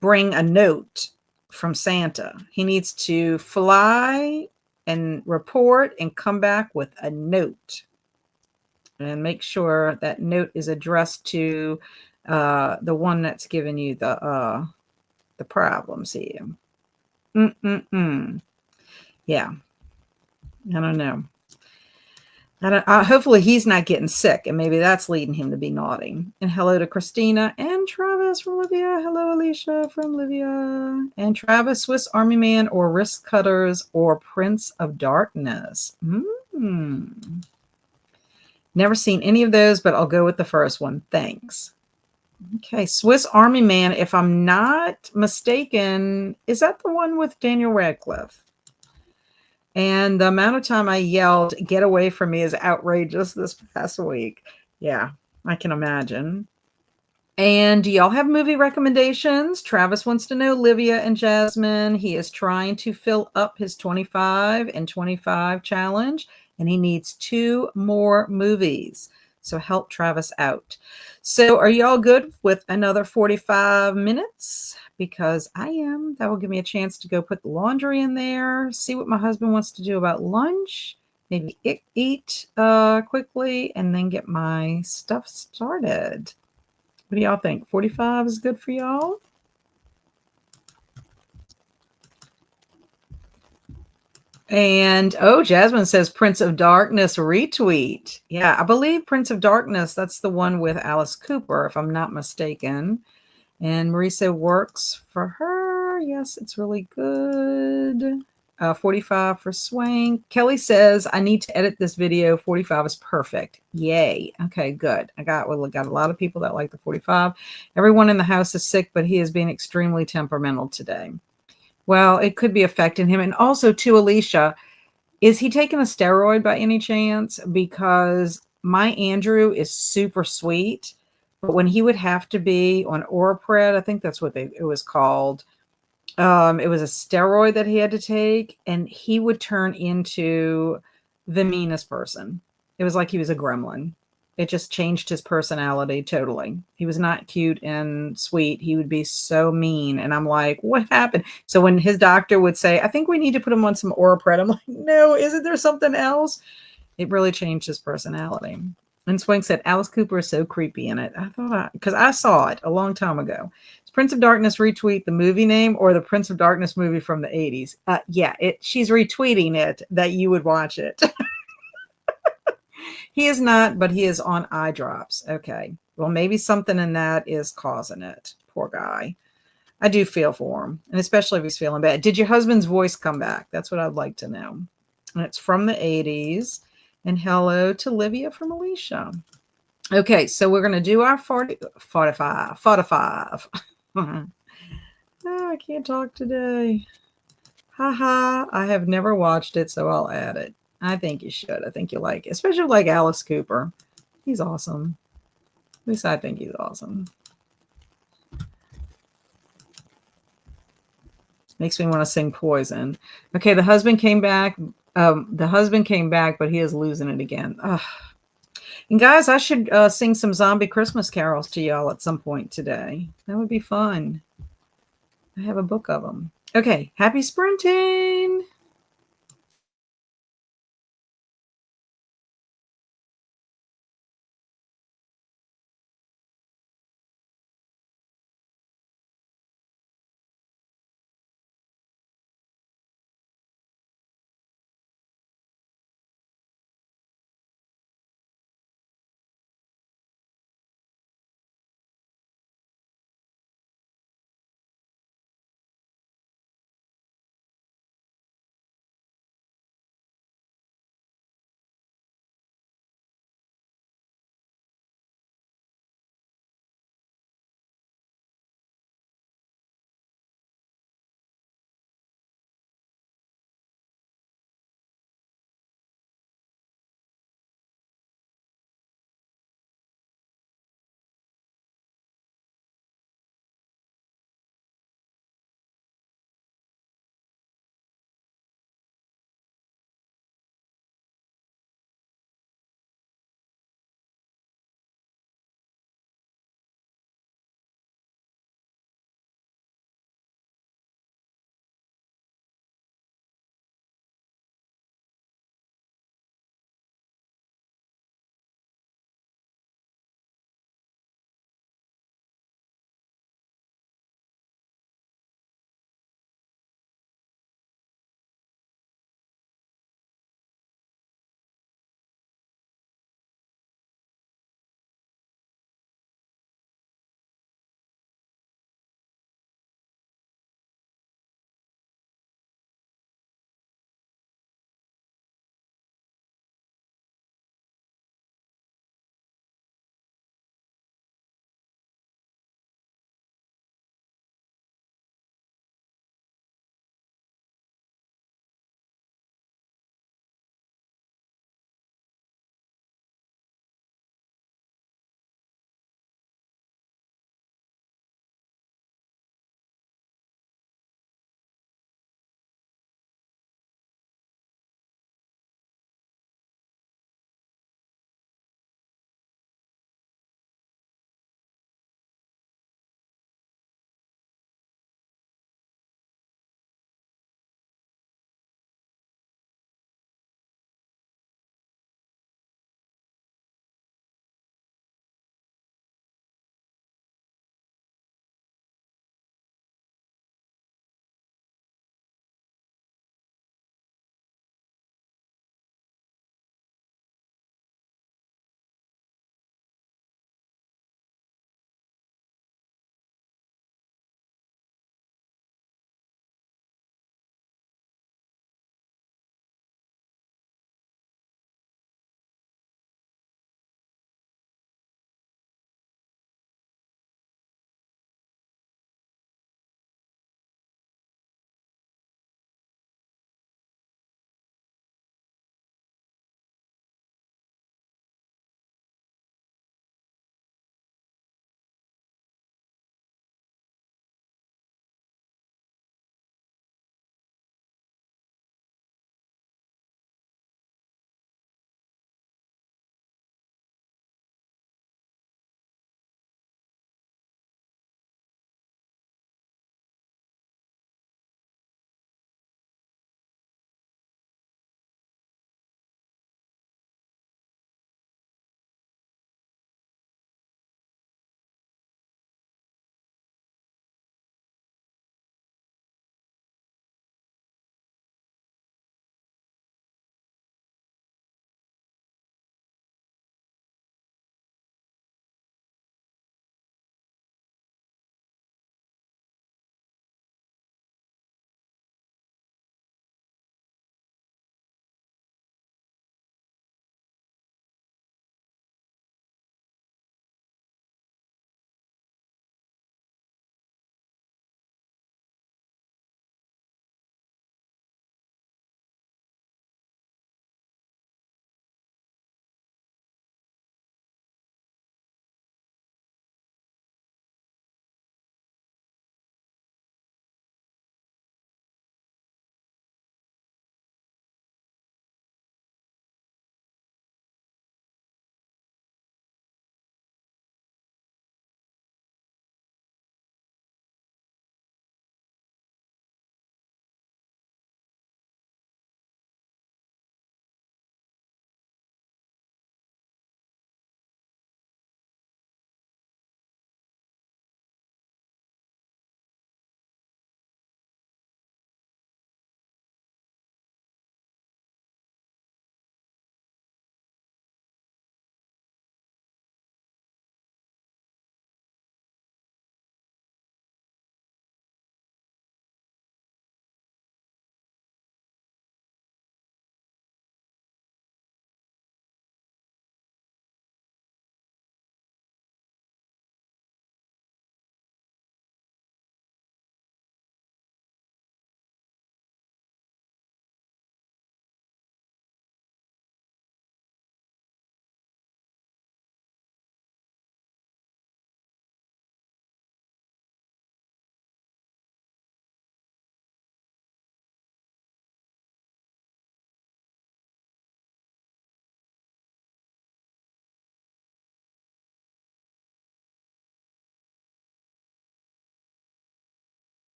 bring a note from Santa. He needs to fly and report and come back with a note. And make sure that note is addressed to the one that's giving you the problems here. Yeah. I don't know. Hopefully he's not getting sick, and maybe that's leading him to be naughty. And hello to Christina and Travis from Livia. Hello, Alicia from Livia. And Travis, Swiss Army Man or Wrist Cutters or Prince of Darkness. Never seen any of those, but I'll go with the first one. Thanks. Okay, Swiss Army Man, if I'm not mistaken, is that the one with Daniel Radcliffe? And the amount of time I yelled, get away from me, is outrageous this past week. Yeah, I can imagine. And do y'all have movie recommendations? Travis wants to know Livia and Jasmine. He is trying to fill up his 25 and 25 challenge, and he needs 2 more movies. So help Travis out. So are y'all good with another 45 minutes? Because I am. That will give me a chance to go put the laundry in there, see what my husband wants to do about lunch, maybe eat quickly, and then get my stuff started. What do y'all think? 45 is good for y'all? And Jasmine says Prince of Darkness retweet. Yeah, I believe Prince of Darkness, that's the one with Alice Cooper, if I'm not mistaken. And Marisa works for her. Yes, it's really good. 45 for Swank. Kelly says, I need to edit this video. 45 is perfect. Yay. Okay, good. I got a lot of people that like the 45. Everyone in the house is sick, but he is being extremely temperamental today. Well, it could be affecting him. And also to Alicia, is he taking a steroid by any chance? Because my Andrew is super sweet, But when he would have to be on Orapred, I think that's what it was called. It was a steroid that he had to take, and he would turn into the meanest person. It was like he was a gremlin. It just changed his personality totally. He was not cute and sweet. He would be so mean. And I'm like, what happened? So when his doctor would say, I think we need to put him on some Orapred, I'm like, no, isn't there something else? It really changed his personality. And Swing said, Alice Cooper is so creepy in it. I thought, because I saw it a long time ago. Does Prince of Darkness retweet the movie name or the Prince of Darkness movie from the 80s? Yeah, she's retweeting it that you would watch it. He is not, but he is on eye drops. Okay. Well, maybe something in that is causing it. Poor guy. I do feel for him, and especially if he's feeling bad. Did your husband's voice come back? That's what I'd like to know. And it's from the 80s. And hello to Livia from Alicia. Okay, so we're going to do our 45. Oh, I can't talk today. Haha, I have never watched it, so I'll add it. I think you should. I think you'll like it, especially like Alice Cooper. He's awesome. At least I think he's awesome. Makes me want to sing Poison. Okay, the husband came back. But he is losing it again. Ugh. And guys, I should sing some zombie Christmas carols to y'all at some point today. That would be fun. I have a book of them. Okay, happy sprinting.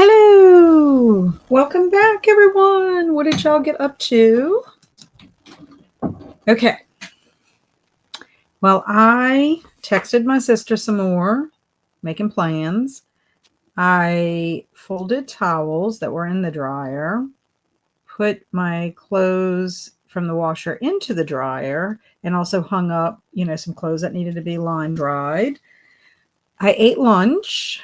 Hello! Welcome back, everyone. What did y'all get up to? Okay. Well, I texted my sister some more, making plans. I folded towels that were in the dryer, put my clothes from the washer into the dryer, and also hung up, some clothes that needed to be line dried. I ate lunch.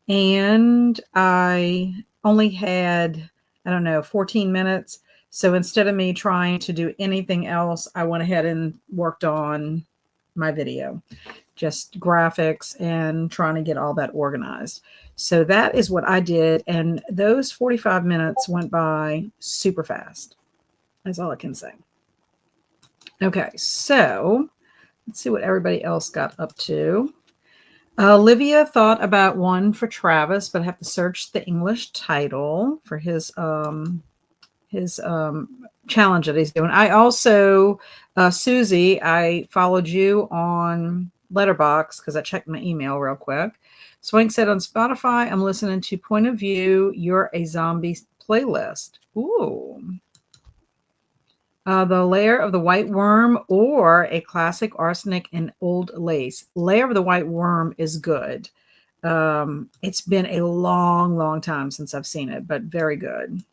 And I only had, 14 minutes. So instead of me trying to do anything else, I went ahead and worked on my video, just graphics and trying to get all that organized. So that is what I did. And those 45 minutes went by super fast. That's all I can say. Okay, so let's see what everybody else got up to. Olivia thought about one for Travis, but I have to search the English title for his challenge that he's doing. I also, Susie, I followed you on Letterboxd because I checked my email real quick. Swank said on Spotify, I'm listening to Point of View, You're a Zombie playlist. Ooh. The Lair of the White Worm or a classic arsenic and old lace. Lair of the White Worm is good. It's been a long, long time since I've seen it, but very good.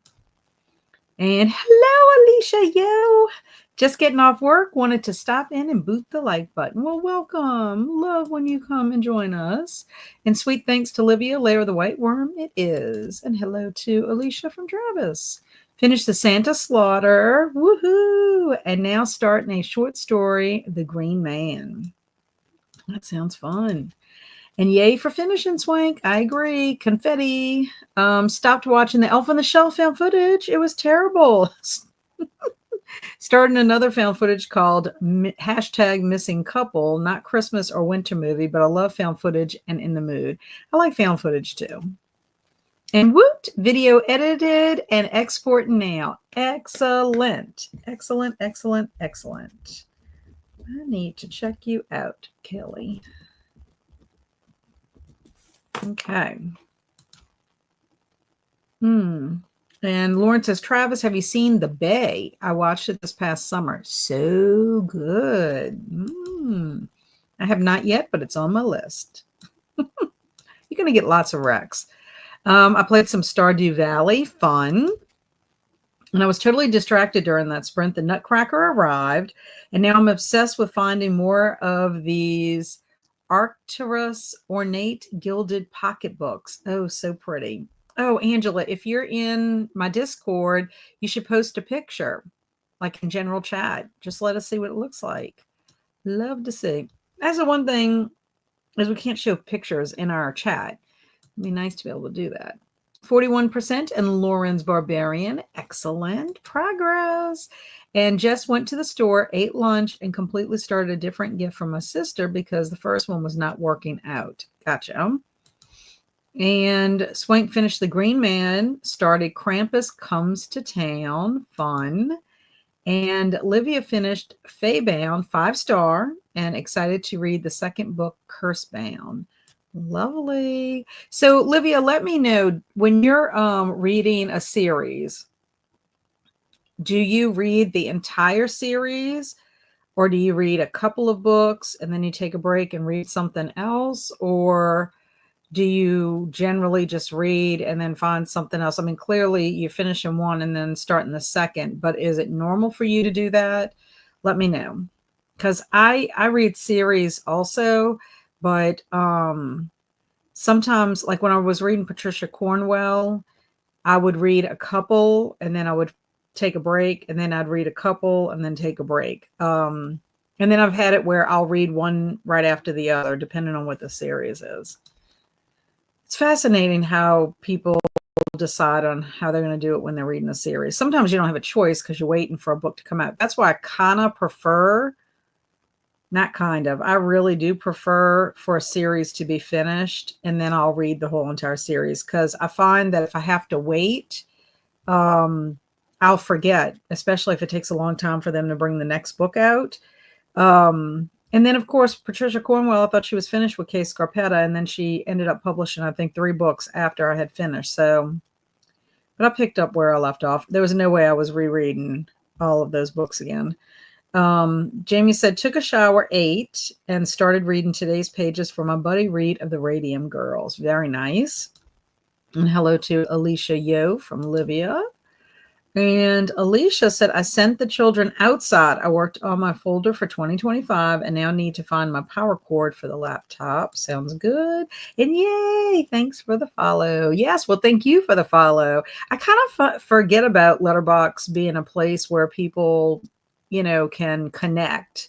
And hello, Alicia. Yo, just getting off work. Wanted to stop in and boot the like button. Well, welcome. Love when you come and join us. And sweet thanks to Livia, Lair of the White Worm. It is. And hello to Alicia from Travis. Finished the Santa Slaughter. Woohoo! And now starting a short story, The Green Man. That sounds fun. And yay for finishing, Swank. I agree. Confetti. Stopped watching the Elf on the Shelf found footage. It was terrible. Starting another found footage called #Missing Couple. Not Christmas or winter movie, but I love found footage and in the mood. I like found footage too. And woot, video edited and exporting now. Excellent. Excellent, excellent, excellent. I need to check you out, Kelly. Okay. And Lauren says, Travis, have you seen The Bay? I watched it this past summer. So good. I have not yet, but it's on my list. You're going to get lots of recs. I played some Stardew Valley. Fun. And I was totally distracted during that sprint. The Nutcracker arrived. And now I'm obsessed with finding more of these Arcturus ornate gilded pocketbooks. Oh, so pretty. Oh, Angela, if you're in my Discord, you should post a picture, like in general chat. Just let us see what it looks like. Love to see. That's the one thing is we can't show pictures in our chat. It'd be nice to be able to do that. 41% and Lauren's Barbarian. Excellent progress. And Jess went to the store, ate lunch, and completely started a different gift from my sister because the first one was not working out. Gotcha. And Swank finished The Green Man, started Krampus Comes to Town. Fun. And Olivia finished Faybound, 5-star, and excited to read the second book, Cursebound. Lovely. So, Olivia, let me know when you're reading a series, do you read the entire series or do you read a couple of books and then you take a break and read something else? Or do you generally just read and then find something else? I mean, clearly you finish in one and then start in the second, but is it normal for you to do that? Let me know. Because I read series also, but sometimes, like when I was reading Patricia Cornwell, I would read a couple and then I would take a break and then I'd read a couple and then take a break. And then I've had it where I'll read one right after the other, depending on what the series is. It's fascinating how people decide on how they're going to do it when they're reading a series. Sometimes you don't have a choice because you're waiting for a book to come out. That's why I kind of prefer, not kind of, I really do prefer for a series to be finished and then I'll read the whole entire series, because I find that if I have to wait, I'll forget, especially if it takes a long time for them to bring the next book out. And then, of course, Patricia Cornwell, I thought she was finished with Kay Scarpetta, and then she ended up publishing, I think, 3 books after I had finished. So, but I picked up where I left off. There was no way I was rereading all of those books again. Jamie said, took a shower, ate, and started reading today's pages for my buddy Reed of the Radium Girls. Very nice. And hello to Alicia Yo from Livia. And Alicia said, I sent the children outside. I worked on my folder for 2025 and now need to find my power cord for the laptop. Sounds good. And yay, thanks for the follow. Yes, well, thank you for the follow. I kind of forget about Letterboxd being a place where people, can connect.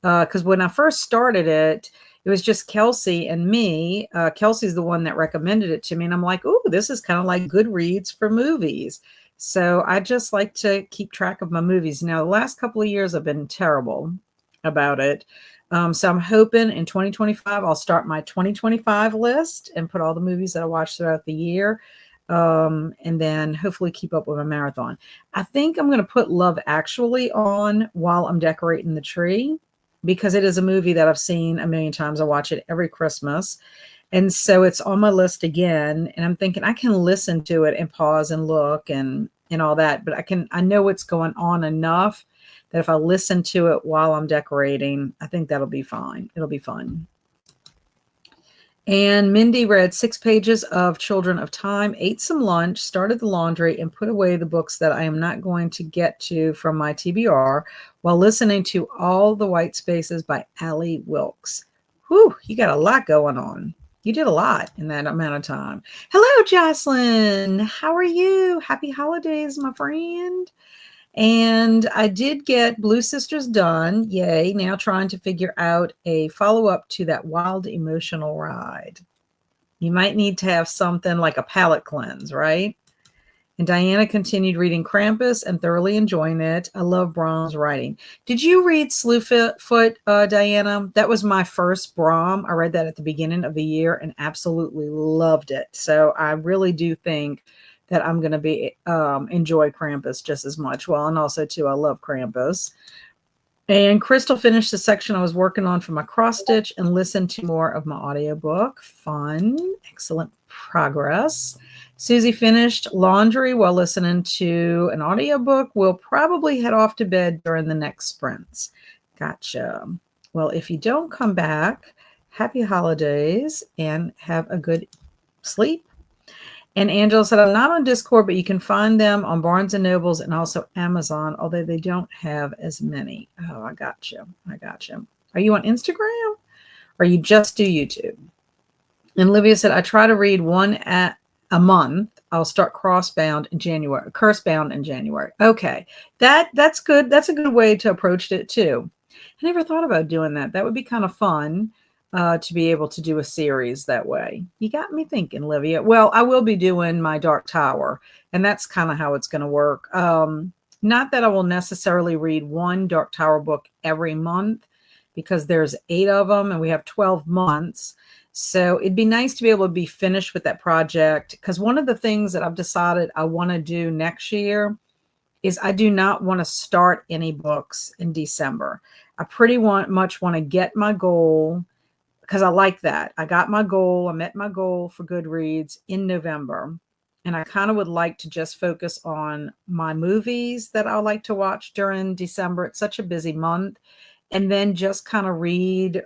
Because when I first started it, it was just Kelsi and me. Kelsi's the one that recommended it to me. And I'm like, oh, this is kind of like Goodreads for movies. So I just like to keep track of my movies. Now, the last couple of years I've been terrible about it. So I'm hoping in 2025, I'll start my 2025 list and put all the movies that I watched throughout the year. And then hopefully keep up with a marathon. I think I'm going to put Love Actually on while I'm decorating the tree, because it is a movie that I've seen a million times. I watch it every Christmas. And so it's on my list again. And I'm thinking I can listen to it and pause and look and all that. But I know what's going on enough that if I listen to it while I'm decorating, I think that'll be fine. It'll be fun. And Mindy read 6 pages of Children of Time, ate some lunch, started the laundry, and put away the books that I am not going to get to from my TBR while listening to All the White Spaces by Allie Wilkes. Whew, you got a lot going on. You did a lot in that amount of time. Hello, Jocelyn. How are you? Happy holidays, my friend. And I did get Blue Sisters done. Yay. Now trying to figure out a follow-up to that wild emotional ride. You might need to have something like a palate cleanse, right? And Diana continued reading Krampus and thoroughly enjoying it. I love Brahms' writing. Did you read Slewfoot, Diana? That was my first Brahm. I read that at the beginning of the year and absolutely loved it. So I really do think that I'm going to be enjoy Krampus just as much. Well, and also too, I love Krampus. And Crystal finished the section I was working on for my cross stitch and listened to more of my audiobook. Fun, excellent progress. Susie finished laundry while listening to an audiobook. We'll probably head off to bed during the next sprints. Gotcha. Well, if you don't come back, happy holidays and have a good sleep. And Angela said, I'm not on Discord, but you can find them on Barnes & Nobles and also Amazon, although they don't have as many. Oh, I got you. Are you on Instagram or you just do YouTube? And Olivia said, I try to read one at a month. I'll start Cursebound in January. Okay. That's good. That's a good way to approach it too. I never thought about doing that. That would be kind of fun. To be able to do a series that way. You got me thinking, Livia. Well, I will be doing my Dark Tower, and that's kind of how it's going to work. Not that I will necessarily read one Dark Tower book every month, because there's 8 of them and we have 12 months. So it'd be nice to be able to be finished with that project, because one of the things that I've decided I want to do next year is I do not want to start any books in December. I pretty much want to get my goal, because I like that. I got my goal. I met my goal for Goodreads in November. And I kind of would like to just focus on my movies that I like to watch during December. It's such a busy month. And then just kind of read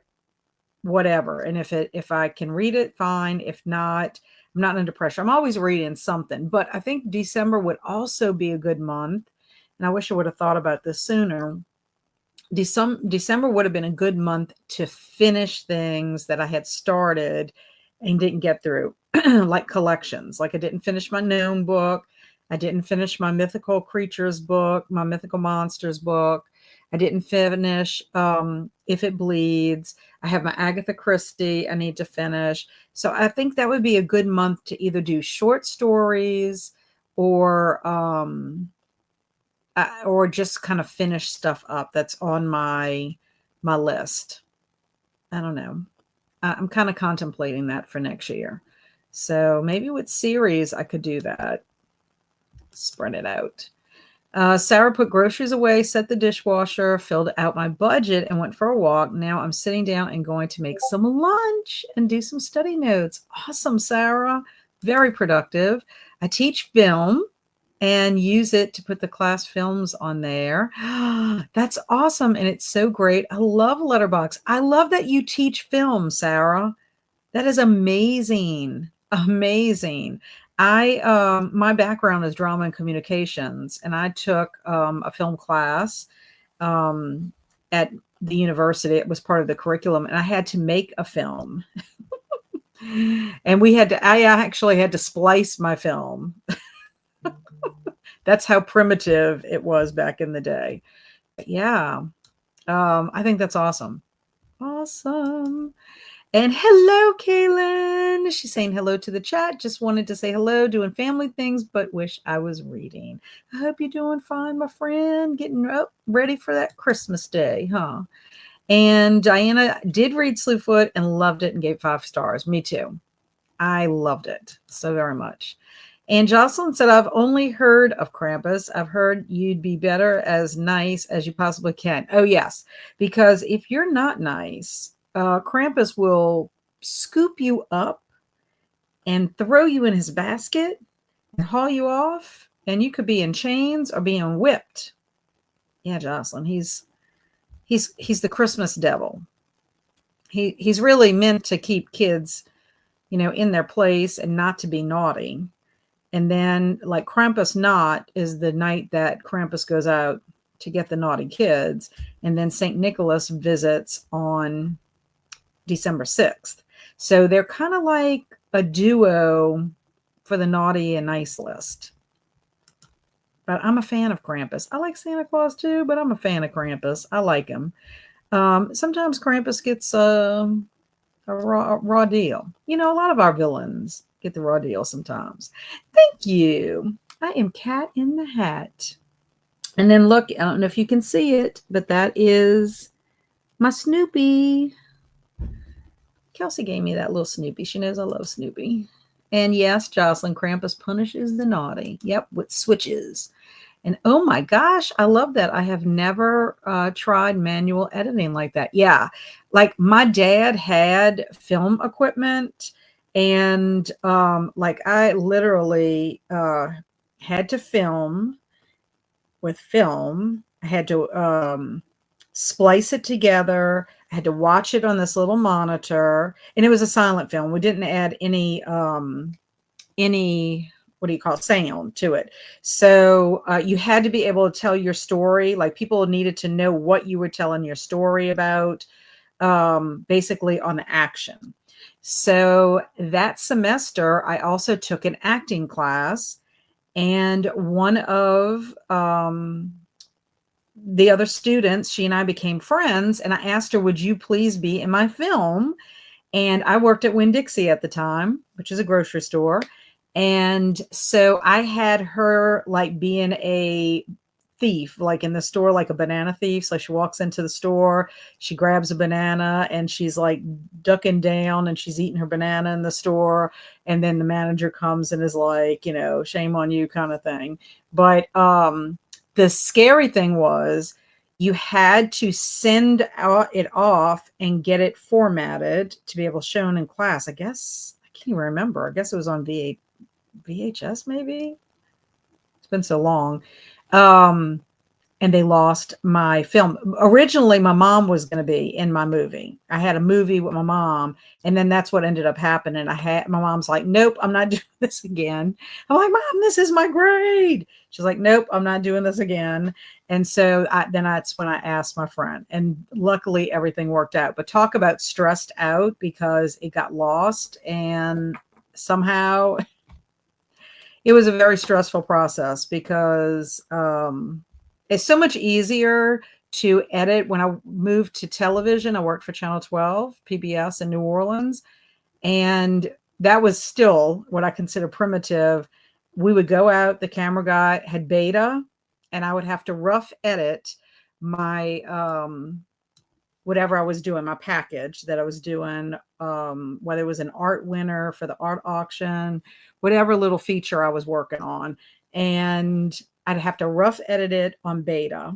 whatever. And if I can read it, fine. If not, I'm not under pressure. I'm always reading something. But I think December would also be a good month. And I wish I would have thought about this sooner. December would have been a good month to finish things that I had started and didn't get through, like collections. Like I didn't finish my gnome book. I didn't finish my mythical creatures book, my mythical monsters book. I didn't finish If It Bleeds. I have my Agatha Christie I need to finish. So I think that would be a good month to either do short stories or just kind of finish stuff up that's on my list. I don't know. I'm kind of contemplating that for next year. So maybe with series, I could do that. Spread it out. Sarah put groceries away, set the dishwasher, filled out my budget, and went for a walk. Now I'm sitting down and going to make some lunch and do some study notes. Awesome, Sarah. Very productive. I teach film and use it to put the class films on there. That's awesome. And it's so great. I love Letterbox. I love that you teach film, Sarah. That is amazing. Amazing. My background is drama and communications, and I took a film class um, at the university. It was part of the curriculum, and I had to make a film. And I actually had to splice my film. That's how primitive it was back in the day. But yeah, I think that's awesome. Awesome. And hello, Kaylin. She's saying hello to the chat. Just wanted to say hello, doing family things, but wish I was reading. I hope you're doing fine, my friend. Getting up ready for that Christmas day, huh? And Diana did read Slewfoot and loved it and gave 5 stars. Me too. I loved it so very much. And Jocelyn said, I've only heard of Krampus. I've heard you'd be better as nice as you possibly can. Oh, yes. Because if you're not nice, Krampus will scoop you up and throw you in his basket and haul you off. And you could be in chains or being whipped. Yeah, Jocelyn, he's the Christmas devil. He's really meant to keep kids, in their place and not to be naughty. And then, like, Krampus Not is the night that Krampus goes out to get the naughty kids. And then St. Nicholas visits on December 6th. So they're kind of like a duo for the naughty and nice list. But I'm a fan of Krampus. I like Santa Claus too, but I'm a fan of Krampus. I like him. Sometimes Krampus gets a raw deal. A lot of our villains get the raw deal sometimes. Thank you. I am Cat in the Hat. And then look, I don't know if you can see it, but that is my Snoopy. Kelsi gave me that little Snoopy. She knows I love Snoopy. And yes, Jocelyn, Krampus punishes the naughty. Yep, with switches. And oh my gosh, I love that. I have never tried manual editing like that. Yeah, like my dad had film equipment, and like I literally had to film with film. I had to splice it together. I had to watch it on this little monitor, and it was a silent film. We didn't add any what do you call it, sound to it. So you had to be able to tell your story. Like, people needed to know what you were telling your story about, basically on the action. So that semester, I also took an acting class, and one of the other students, she and I became friends, and I asked her, would you please be in my film? And I worked at Winn-Dixie at the time, which is a grocery store. And so I had her like being a thief, like in the store, like a banana thief. So she walks into the store, she grabs a banana, and she's like ducking down, and she's eating her banana in the store. And then the manager comes and is like, shame on you, kind of thing. But the scary thing was, you had to send it off and get it formatted to be able to shown in class. I guess, I can't even remember. I guess it was on VHS, maybe. It's been so long. And they lost my film. Originally, my mom was going to be in my movie. I had a movie with my mom, and then that's what ended up happening. My mom's like, nope, I'm not doing this again. I'm like, Mom, this is my grade. She's like, nope, I'm not doing this again. And so that's when I asked my friend, and luckily everything worked out. But talk about stressed out because it got lost, and somehow it was a very stressful process because it's so much easier to edit. When I moved to television, I worked for Channel 12, PBS in New Orleans. And that was still what I consider primitive. We would go out, the camera guy had beta, and I would have to rough edit my whatever I was doing, my package that I was doing, whether it was an art winner for the art auction, whatever little feature I was working on. And I'd have to rough edit it on beta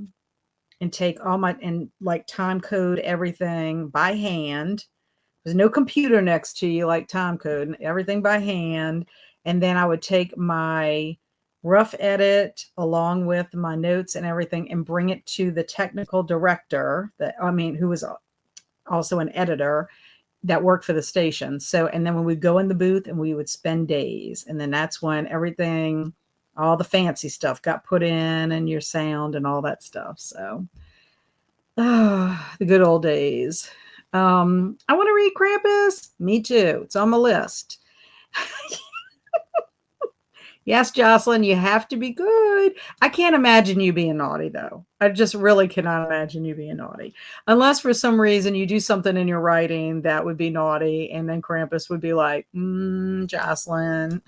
and take all my, and like time code everything by hand. There's no computer next to you like time code, everything by hand. And then I would take my rough edit along with my notes and everything and bring it to the technical director who was also an editor that worked for the station. So, and then when we go in the booth and we would spend days, and then that's when everything, all the fancy stuff got put in and your sound and all that stuff. So, the good old days. I want to read Krampus. Me too. It's on my list. Yes, Jocelyn, you have to be good. I can't imagine you being naughty, though. I just really cannot imagine you being naughty. Unless for some reason you do something in your writing that would be naughty, and then Krampus would be like, Jocelyn.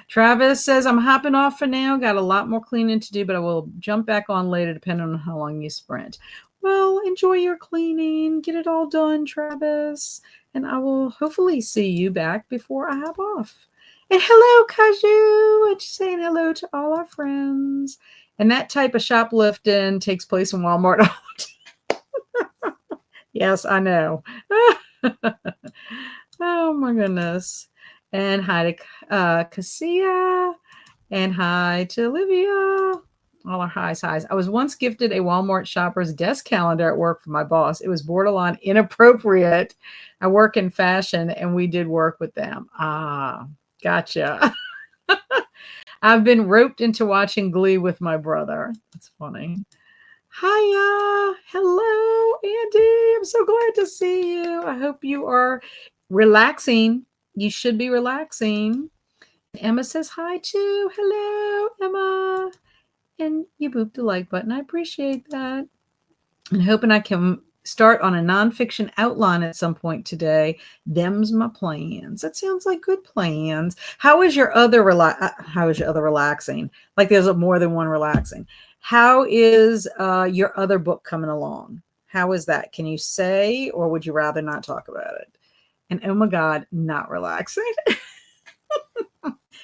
Travis says, I'm hopping off for now. Got a lot more cleaning to do, but I will jump back on later depending on how long you sprint. Well, enjoy your cleaning. Get it all done, Travis. And I will hopefully see you back before I hop off. And hello, Kaju. I'm just saying hello to all our friends. And that type of shoplifting takes place in Walmart. Yes, I know. Oh, my goodness. And hi to Cassia. And hi to Olivia. All our highs. I was once gifted a Walmart shopper's desk calendar at work from my boss. It was borderline inappropriate. I work in fashion, and we did work with them. Ah, gotcha. I've been roped into watching Glee with my brother. That's funny. Hiya. Hello, Andy. I'm so glad to see you. I hope you are relaxing. You should be relaxing. Emma says hi too. Hello, Emma. And you booped the like button. I appreciate that. And hoping I can start on a nonfiction outline at some point today. Them's my plans. That sounds like good plans. How is your other relaxing? Like there's more than one relaxing. How is your other book coming along? How is that? Can you say, or would you rather not talk about it? And oh my God, not relaxing.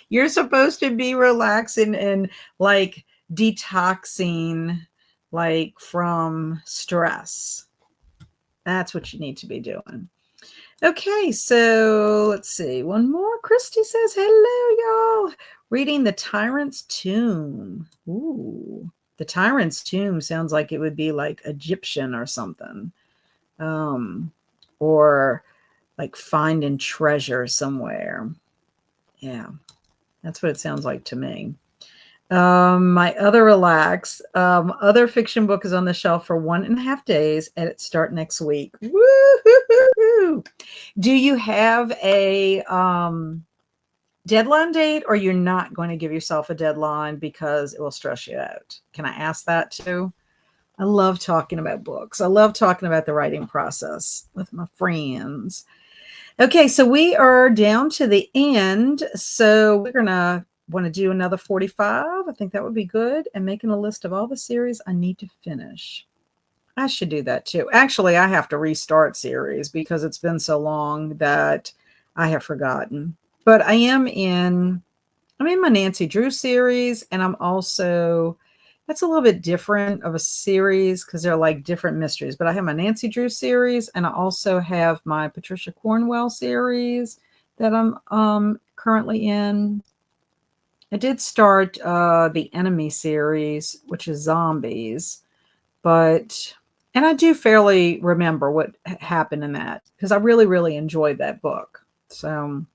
You're supposed to be relaxing and like detoxing, like from stress. That's what you need to be doing. Okay, so let's see. One more. Christy says, hello, y'all. Reading The Tyrant's Tomb. Ooh, The Tyrant's Tomb sounds like it would be like Egyptian or something. Or like finding treasure somewhere. Yeah, that's what it sounds like to me. My other other fiction book is on the shelf for 1.5 days, and it starts next week. Woo-hoo-hoo-hoo. Do you have a deadline date, or you're not going to give yourself a deadline because it will stress you out? Can I ask that too? I love talking about books. I love talking about the writing process with my friends. Okay, so we are down to the end. So we're going to want to do another 45. I think that would be good. And making a list of all the series I need to finish. I should do that too. Actually, I have to restart series because it's been so long that I have forgotten. But I'm in my Nancy Drew series, and I'm also, that's a little bit different of a series because they're like different mysteries. But I have my Nancy Drew series, and I also have my Patricia Cornwell series that I'm currently in. I did start the Enemy series, which is zombies, and I do fairly remember what happened in that because I really, really enjoyed that book. So,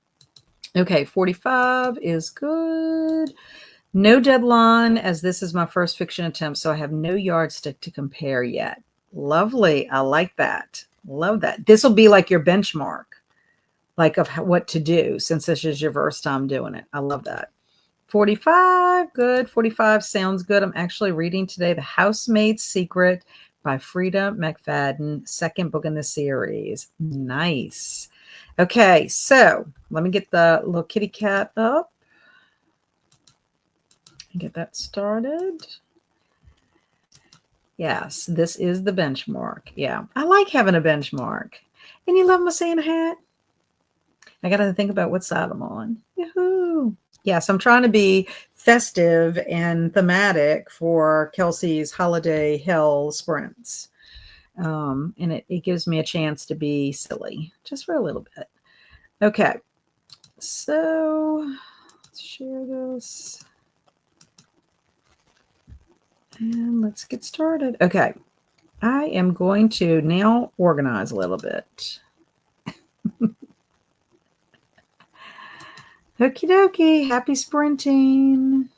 okay, 45 is good. No deadline, as this is my first fiction attempt, so I have no yardstick to compare yet. Lovely. I like that. Love that. This will be like your benchmark, like of what to do since this is your first time doing it. I love that. 45, good. 45 sounds good. I'm actually reading today The Housemaid's Secret by Frida McFadden, second book in the series. Nice. Okay, so let me get the little kitty cat up. Get that started. Yes, this is the benchmark. Yeah, I like having a benchmark. And you love my Santa hat? I got to think about what side I'm on. Yahoo! Yes, I'm trying to be festive and thematic for Kelsi's Holiday Hell sprints. And it gives me a chance to be silly just for a little bit. Okay, so let's share this and let's get started. Okay, I am going to now organize a little bit. Okie dokie, happy sprinting.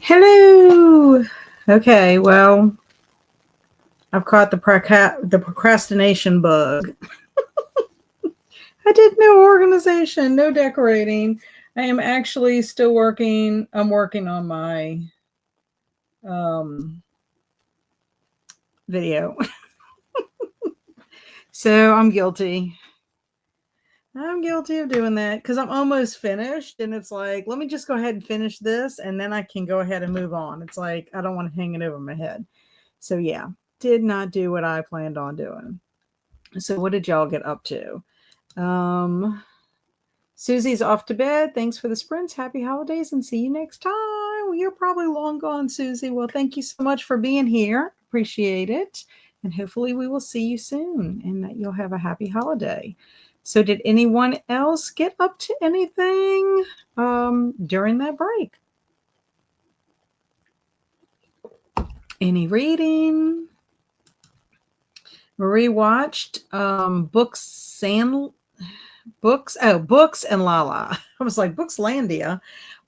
Hello. Okay, well, I've caught the procrastination bug. I did no organization, no decorating. I am actually still working. I'm working on my video. So I'm guilty. I'm guilty of doing that because I'm almost finished. And it's like, let me just go ahead and finish this and then I can go ahead and move on. It's like, I don't want to hang it over my head. So, yeah, did not do what I planned on doing. So, what did y'all get up to? Susie's off to bed. Thanks for the sprints. Happy holidays and see you next time. Well, you're probably long gone, Susie. Well, thank you so much for being here. Appreciate it. And hopefully we will see you soon and that you'll have a happy holiday. So did anyone else get up to anything during that break? Any reading? Marie watched Books and Lala. I was like, Bookslandia.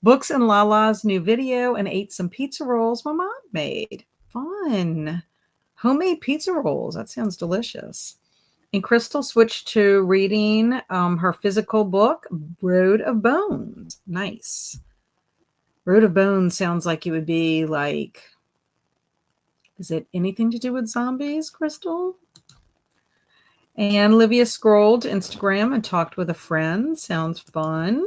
Books and Lala's new video and ate some pizza rolls my mom made. Fun. Homemade pizza rolls. That sounds delicious. And Crystal switched to reading her physical book, Road of Bones. Nice. Road of Bones sounds like it would be like, is it anything to do with zombies, Crystal? And Livia scrolled Instagram and talked with a friend. Sounds fun.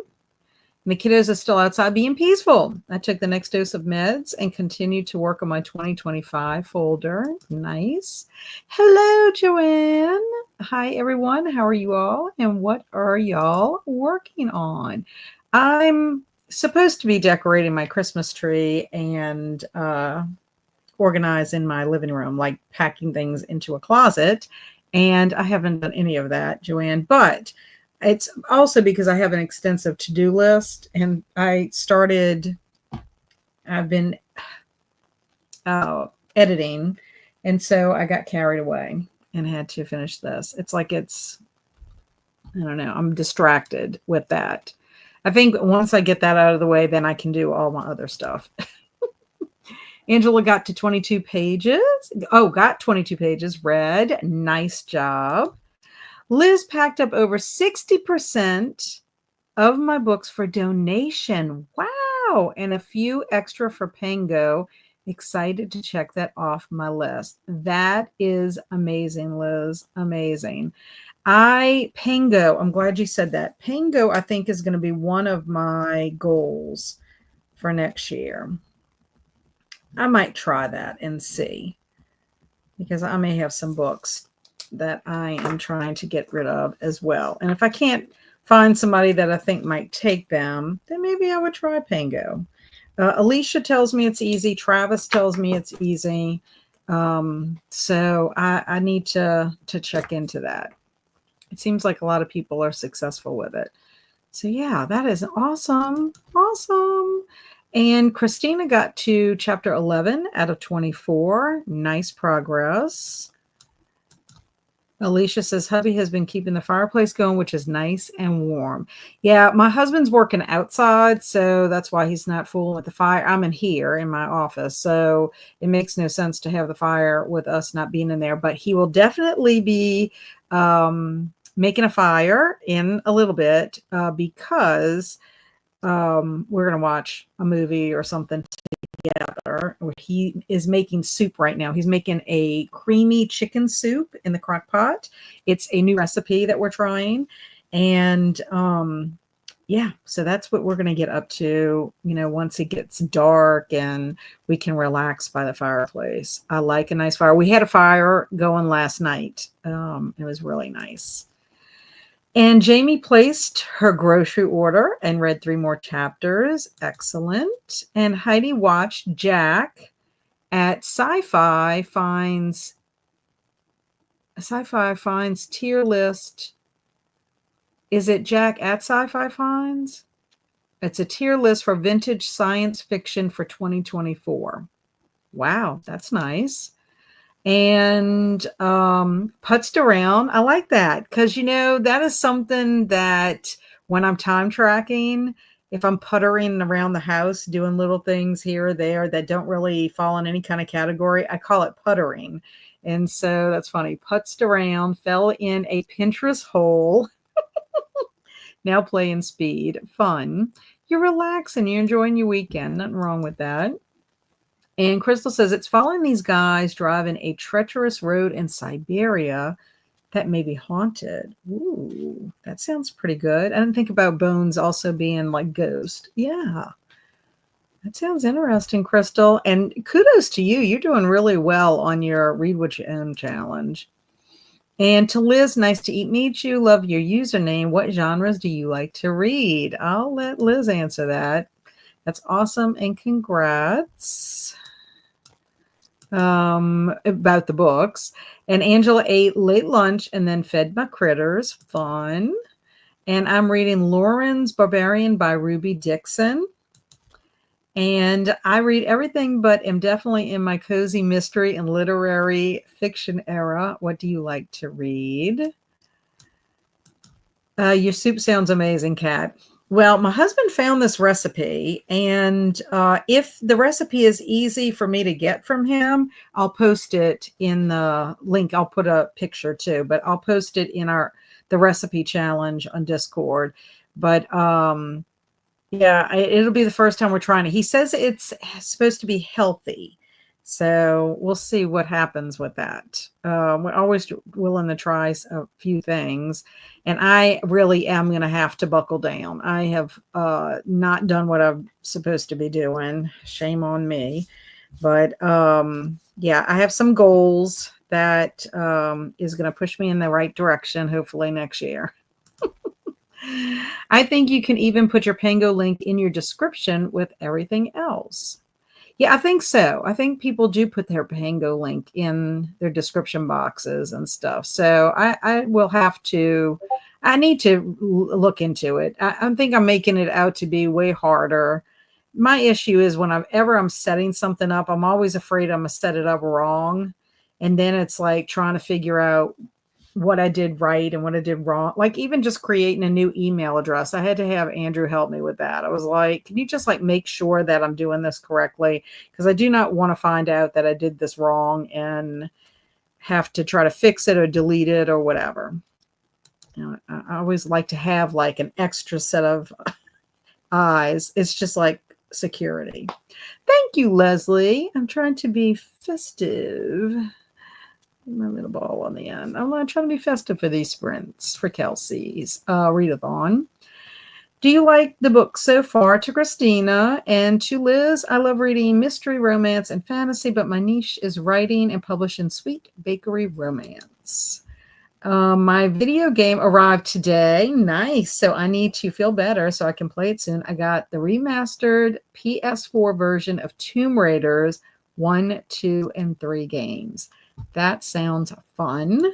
And the kiddos are still outside being peaceful. I took the next dose of meds and continued to work on my 2025 folder. Nice. Hello, Joanne. Hi, everyone. How are you all? And what are y'all working on? I'm supposed to be decorating my Christmas tree and organizing my living room, like packing things into a closet. And I haven't done any of that, Joanne, but it's also because I have an extensive to-do list and I've been editing. And so I got carried away and had to finish this. It's like I don't know, I'm distracted with that. I think once I get that out of the way, then I can do all my other stuff. Angela got to 22 pages. Oh, got 22 pages read. Nice job. Liz packed up over 60% of my books for donation. Wow. And a few extra for Pango. Excited to check that off my list. That is amazing, Liz. Amazing. Pango, I'm glad you said that. Pango, I think, is going to be one of my goals for next year. I might try that and see, because I may have some books that I am trying to get rid of as well. And if I can't find somebody that I think might take them, then maybe I would try Pango. Alicia tells me it's easy. Travis tells me it's easy. So I need to check into that. It seems like a lot of people are successful with it. So yeah, that is awesome. Awesome. And Christina got to chapter 11 out of 24. Nice progress. Alicia says, hubby has been keeping the fireplace going, which is nice and warm. Yeah, my husband's working outside, so that's why he's not fooling with the fire. I'm in here in my office, so it makes no sense to have the fire with us not being in there. But he will definitely be making a fire in a little bit because we're going to watch a movie or something together. He is making soup right now. He's making a creamy chicken soup in the crock pot. It's a new recipe that we're trying. And yeah, so that's what we're going to get up to, once it gets dark and we can relax by the fireplace. I like a nice fire. We had a fire going last night. It was really nice. And Jamie placed her grocery order and read 3 more chapters. Excellent. And Heidi watched Jack at Sci-Fi finds tier list. Is it Jack at Sci-Fi finds? It's a tier list for vintage science fiction for 2024. Wow, that's nice. And putzed around. I like that because, that is something that when I'm time tracking, if I'm puttering around the house, doing little things here or there that don't really fall in any kind of category, I call it puttering. And so that's funny. Putzed around, fell in a Pinterest hole. Now playing speed. Fun. You're relaxing. You're enjoying your weekend. Nothing wrong with that. And Crystal says it's following these guys driving a treacherous road in Siberia that may be haunted. Ooh, that sounds pretty good. I didn't think about Bones also being like ghost. Yeah, that sounds interesting, Crystal. And kudos to you. You're doing really well on your Read What You Own challenge. And to Liz, nice to meet you. Love your username. What genres do you like to read? I'll let Liz answer that. That's awesome. And congrats about the books. And Angela ate late lunch and then fed my critters. Fun. And I'm reading Lauren's Barbarian by Ruby Dixon. And I read everything, but am definitely in my cozy mystery and literary fiction era. What do you like to read? Your soup sounds amazing, Kat. Well, my husband found this recipe, and if the recipe is easy for me to get from him, I'll post it in the link. I'll put a picture too, but I'll post it in the recipe challenge on Discord. But yeah, it'll be the first time we're trying it. He says it's supposed to be healthy. So we'll see what happens with that. We're always willing to try a few things. And I really am going to have to buckle down. I have not done what I'm supposed to be doing. Shame on me. But yeah, I have some goals that is going to push me in the right direction, hopefully next year. I think you can even put your Pango link in your description with everything else. Yeah, I think so. I think people do put their Pango link in their description boxes and stuff. So I will have to, I need to look into it. I think I'm making it out to be way harder. My issue is whenever I'm setting something up, I'm always afraid I'm going to set it up wrong. And then it's like trying to figure out what I did right and what I did wrong. Like even just creating a new email address. I had to have Andrew help me with that. I was like, can you just like make sure that I'm doing this correctly? Because I do not want to find out that I did this wrong and have to try to fix it or delete it or whatever. You know, I always like to have like an extra set of eyes. It's just like security. Thank you, Leslie. I'm trying to be festive. My little ball on the end. I'm trying to be festive for these sprints for Kelsi's readathon. Do you like the book so far? To Christina and to Liz, I love reading mystery, romance, and fantasy, but my niche is writing and publishing sweet bakery romance. My video game arrived today. Nice. So I need to feel better so I can play it soon. I got the remastered PS4 version of Tomb Raiders 1, 2, and 3 games. That sounds fun.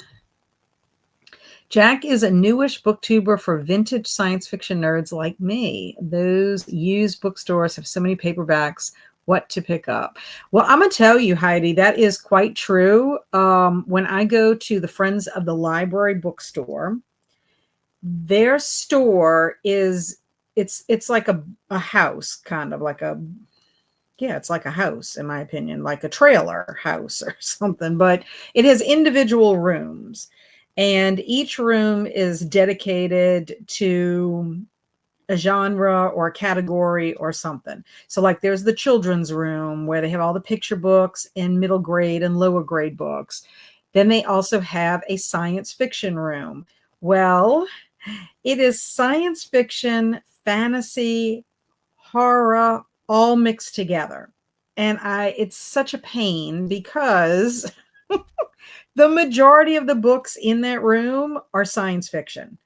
Jack is a newish booktuber for vintage science fiction nerds like me. Those used bookstores have so many paperbacks. What to pick up? Well, I'm going to tell you, Heidi, that is quite true. When I go to the Friends of the Library bookstore, their store is, it's like a house, kind of like a, yeah, it's like a house, in my opinion, like a trailer house or something, but it has individual rooms, and each room is dedicated to a genre or a category or something. So like there's the children's room where they have all the picture books and middle grade and lower grade books. Then they also have a science fiction room. Well, it is science fiction, fantasy, horror, all mixed together. And it's such a pain because the majority of the books in that room are science fiction.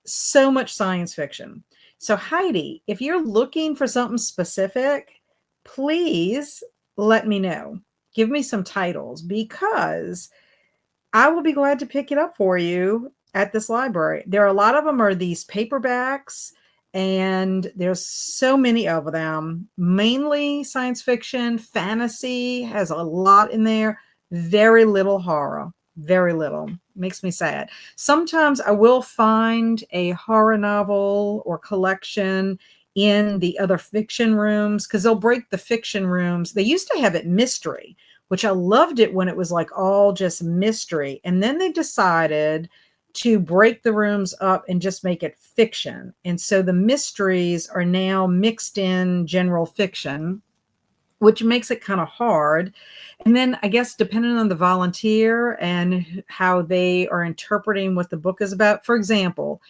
So much science fiction. So Heidi, if you're looking for something specific, please let me know. Give me some titles because I will be glad to pick it up for you at this library. There are a lot of them are these paperbacks, and there's so many of them, mainly science fiction. Fantasy has a lot in there, very little horror, very little. Makes me sad. Sometimes I will find a horror novel or collection in the other fiction rooms, because they'll break the fiction rooms. They used to have it mystery, which I loved it when it was like all just mystery. And then they decided to break the rooms up and just make it fiction. And so the mysteries are now mixed in general fiction, which makes it kind of hard. And then I guess depending on the volunteer and how they are interpreting what the book is about. For example,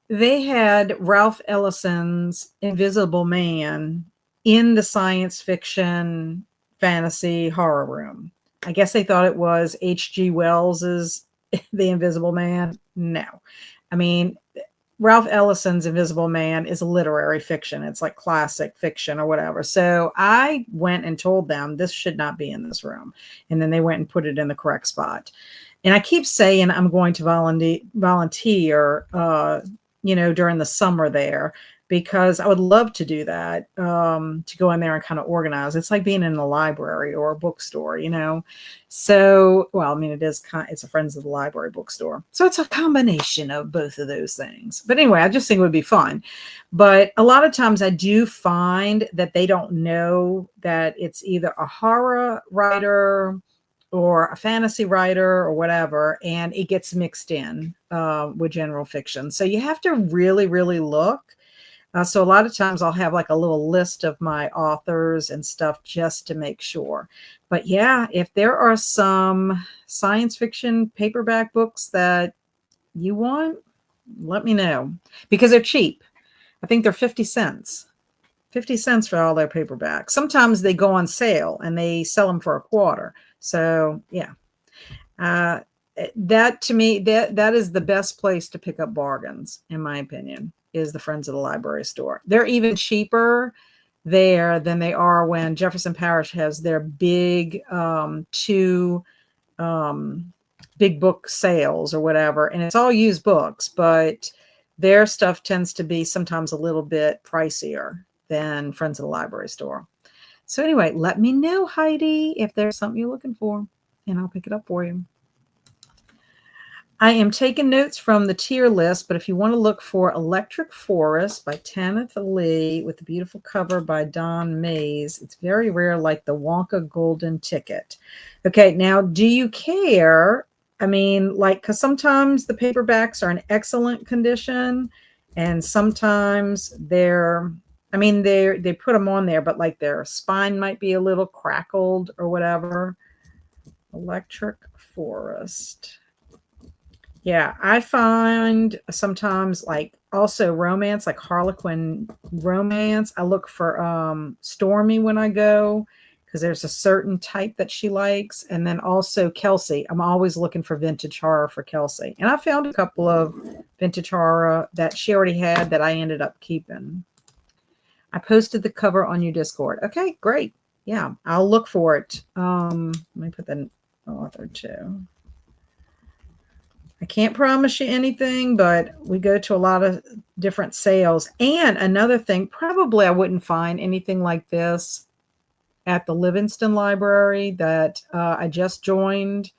they had Ralph Ellison's Invisible Man in the science fiction fantasy horror room. I guess they thought it was H.G. Wells's The Invisible Man. No. I mean, Ralph Ellison's Invisible Man is literary fiction. It's like classic fiction or whatever. So I went and told them this should not be in this room. And then they went and put it in the correct spot. And I keep saying I'm going to volunteer, during the summer there, because I would love to do that, to go in there and kind of organize. It's like being in a library or a bookstore, So, well, I mean, it's a Friends of the Library bookstore. So it's a combination of both of those things. But anyway, I just think it would be fun. But a lot of times I do find that they don't know that it's either a horror writer or a fantasy writer or whatever, and it gets mixed in with general fiction. So you have to really, really look. So a lot of times I'll have like a little list of my authors and stuff just to make sure. But yeah, if there are some science fiction paperback books that you want, let me know, because they're cheap. I think they're 50 cents. 50 cents for all their paperbacks. Sometimes they go on sale and they sell them for a quarter. So yeah, that to me, that is the best place to pick up bargains, in my opinion, is the Friends of the Library store. They're even cheaper there than they are when Jefferson Parish has their big two big book sales or whatever, and it's all used books, but their stuff tends to be sometimes a little bit pricier than Friends of the Library store. So anyway, let me know, Heidi, if there's something you're looking for, and I'll pick it up for you. I am taking notes from the tier list, but if you want to look for Electric Forest by Tanith Lee with the beautiful cover by Don Mays, it's very rare, like the Wonka Golden Ticket. Okay, now, do you care? I mean, like, because sometimes the paperbacks are in excellent condition, and sometimes they put them on there, but like their spine might be a little crackled or whatever. Electric Forest. Yeah, I find sometimes, like, also romance, like Harlequin romance. I look for Stormy when I go, because there's a certain type that she likes. And then also Kelsi. I'm always looking for vintage horror for Kelsi. And I found a couple of vintage horror that she already had that I ended up keeping. I posted the cover on your Discord. Okay, great. Yeah, I'll look for it. Let me put the author too. I can't promise you anything, but we go to a lot of different sales. And another thing, probably I wouldn't find anything like this at the Livingston Library that I just joined.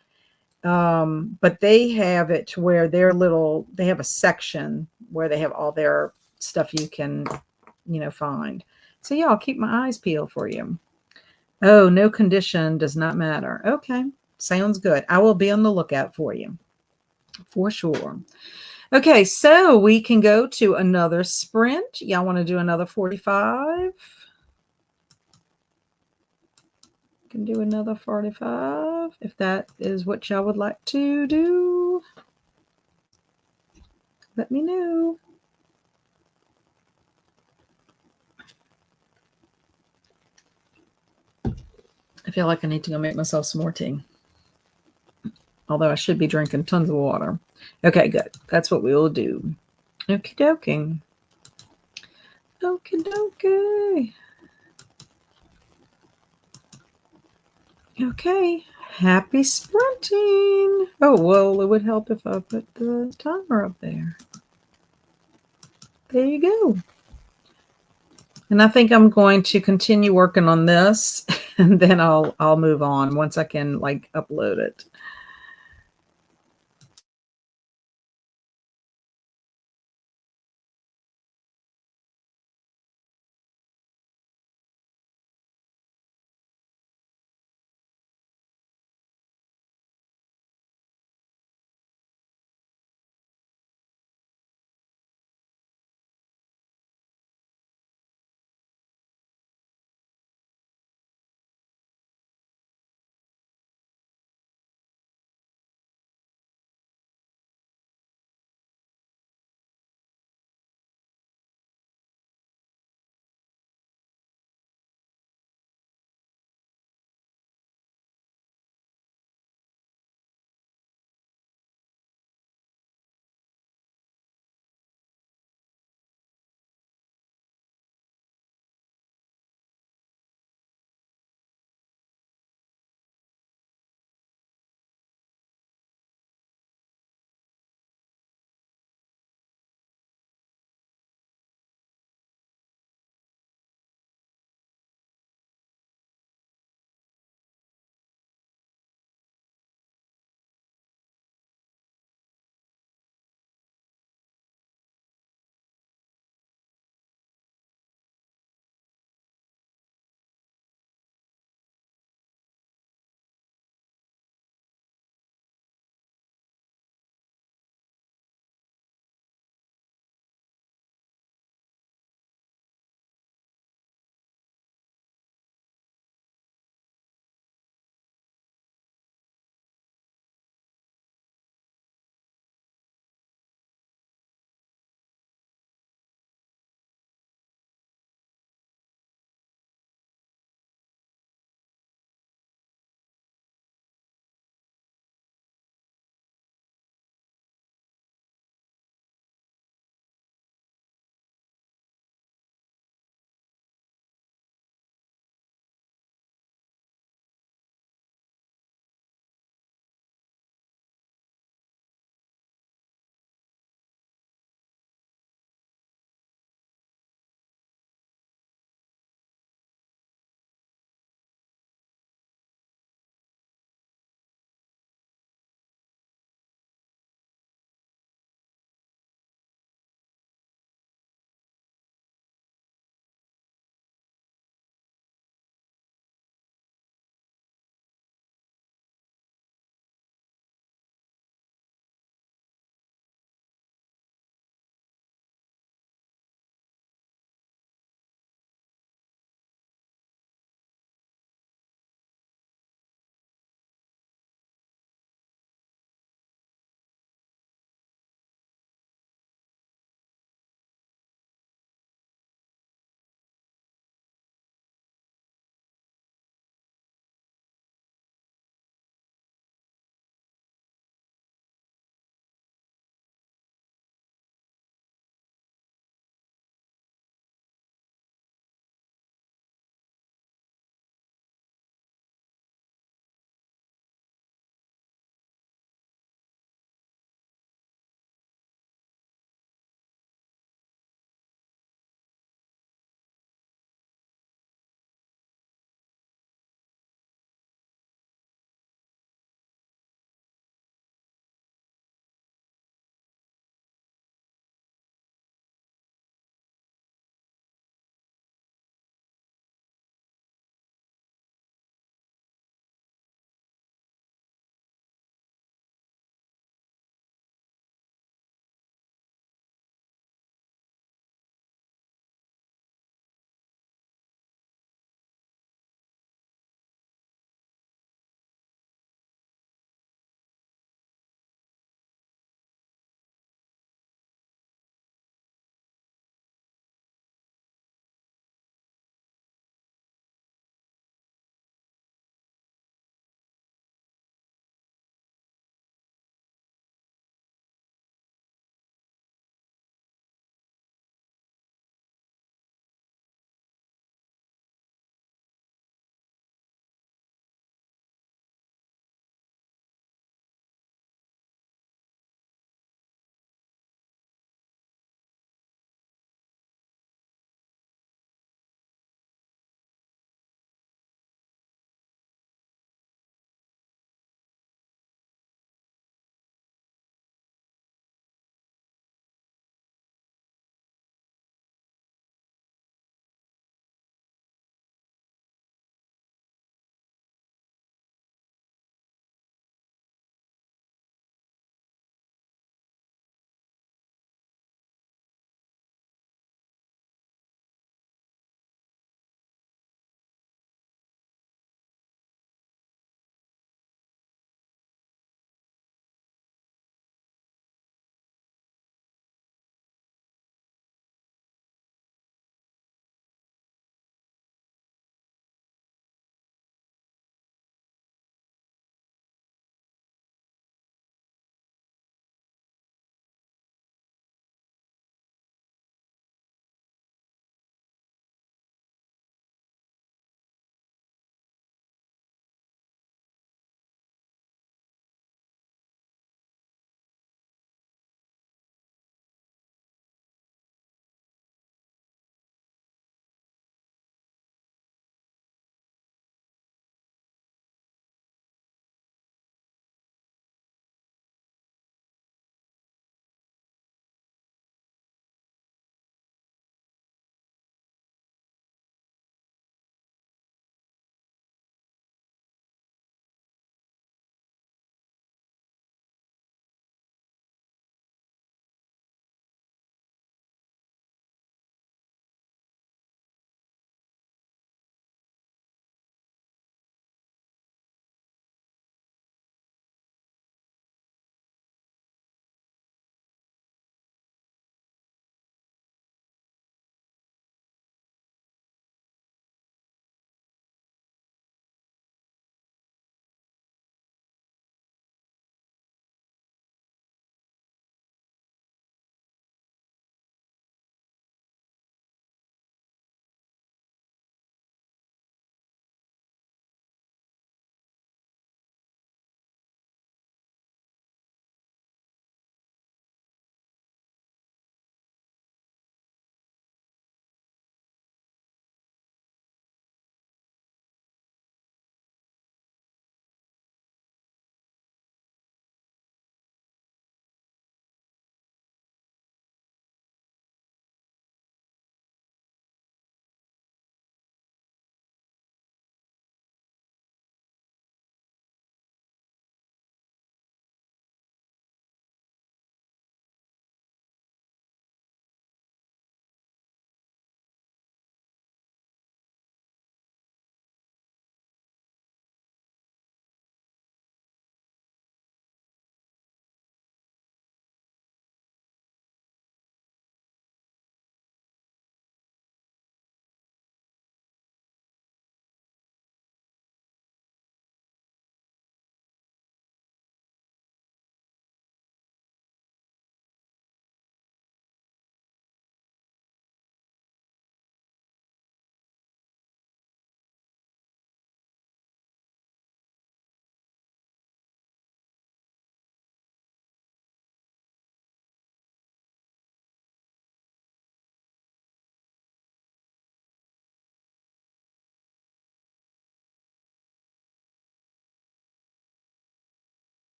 But they have it to where they have a section where they have all their stuff you can, find. So yeah, I'll keep my eyes peeled for you. Oh, no condition does not matter. Okay, sounds good. I will be on the lookout for you. For sure. Okay, so we can go to another sprint. Y'all want to do another 45? Can do another 45 if that is what y'all would like to do. Let me know. I feel like I need to go make myself some more tea. Although I should be drinking tons of water. Okay, good. That's what we will do. Okie dokie. Okie dokie. Okay. Happy sprinting. Oh, well, it would help if I put the timer up there. There you go. And I think I'm going to continue working on this, and then I'll move on once I can, like, upload it.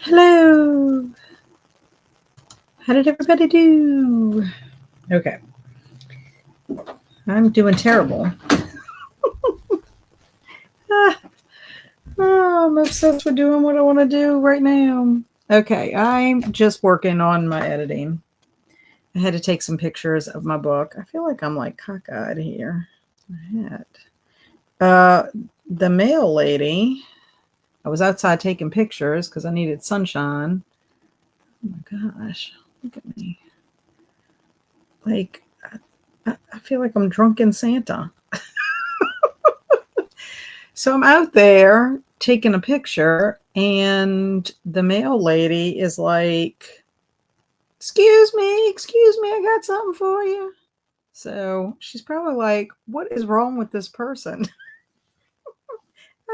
Hello. How did everybody do? Okay. I'm doing terrible. I'm obsessed with doing what I want to do right now. Okay, I'm just working on my editing. I had to take some pictures of my book. I feel like I'm like cockeyed here. My hat. The mail lady, I was outside taking pictures because I needed sunshine. Oh my gosh, look at me. Like, I feel like I'm drunken Santa. So I'm out there taking a picture, and the mail lady is like, excuse me, I got something for you. So she's probably like, what is wrong with this person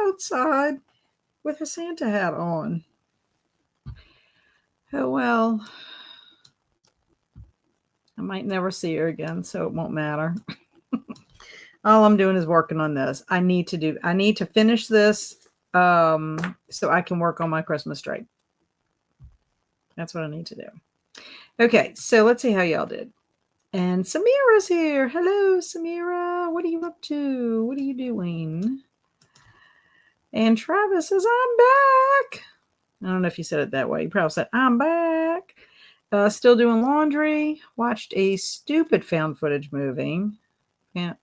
outside with her Santa hat on? Oh, well, I might never see her again, so it won't matter. All I'm doing is working on this. I need to finish this so I can work on my Christmas tree. That's what I need to do. Okay, so let's see how y'all did. And Samira's here. Hello, Samira. What are you up to? What are you doing? And Travis says, I'm back. I don't know if you said it that way. You probably said, I'm back. Still doing laundry. Watched a stupid found footage movie. Yeah.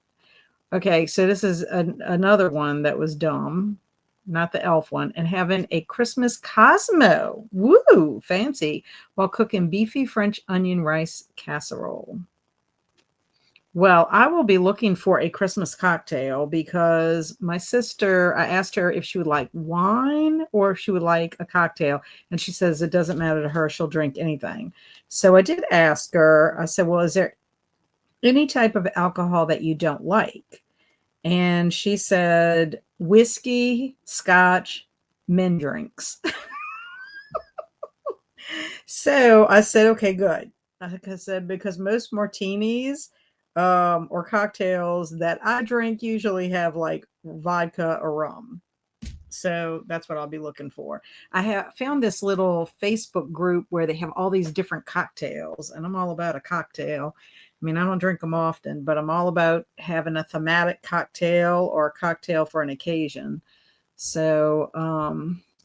Okay, so this is another one that was dumb. Not the elf one. And having a Christmas Cosmo. Woo, fancy. While cooking beefy French onion rice casserole. Well, I will be looking for a Christmas cocktail because my sister, I asked her if she would like wine or if she would like a cocktail. And she says it doesn't matter to her. She'll drink anything. So I did ask her, I said, well, is there any type of alcohol that you don't like? And she said whiskey, scotch, men drinks. So I said, okay, good. Like I said, because most martinis or cocktails that I drink usually have like vodka or rum. So that's what I'll be looking for. I have found this little Facebook group where they have all these different cocktails, and I'm all about a cocktail. I mean, I don't drink them often, but I'm all about having a thematic cocktail or a cocktail for an occasion. So,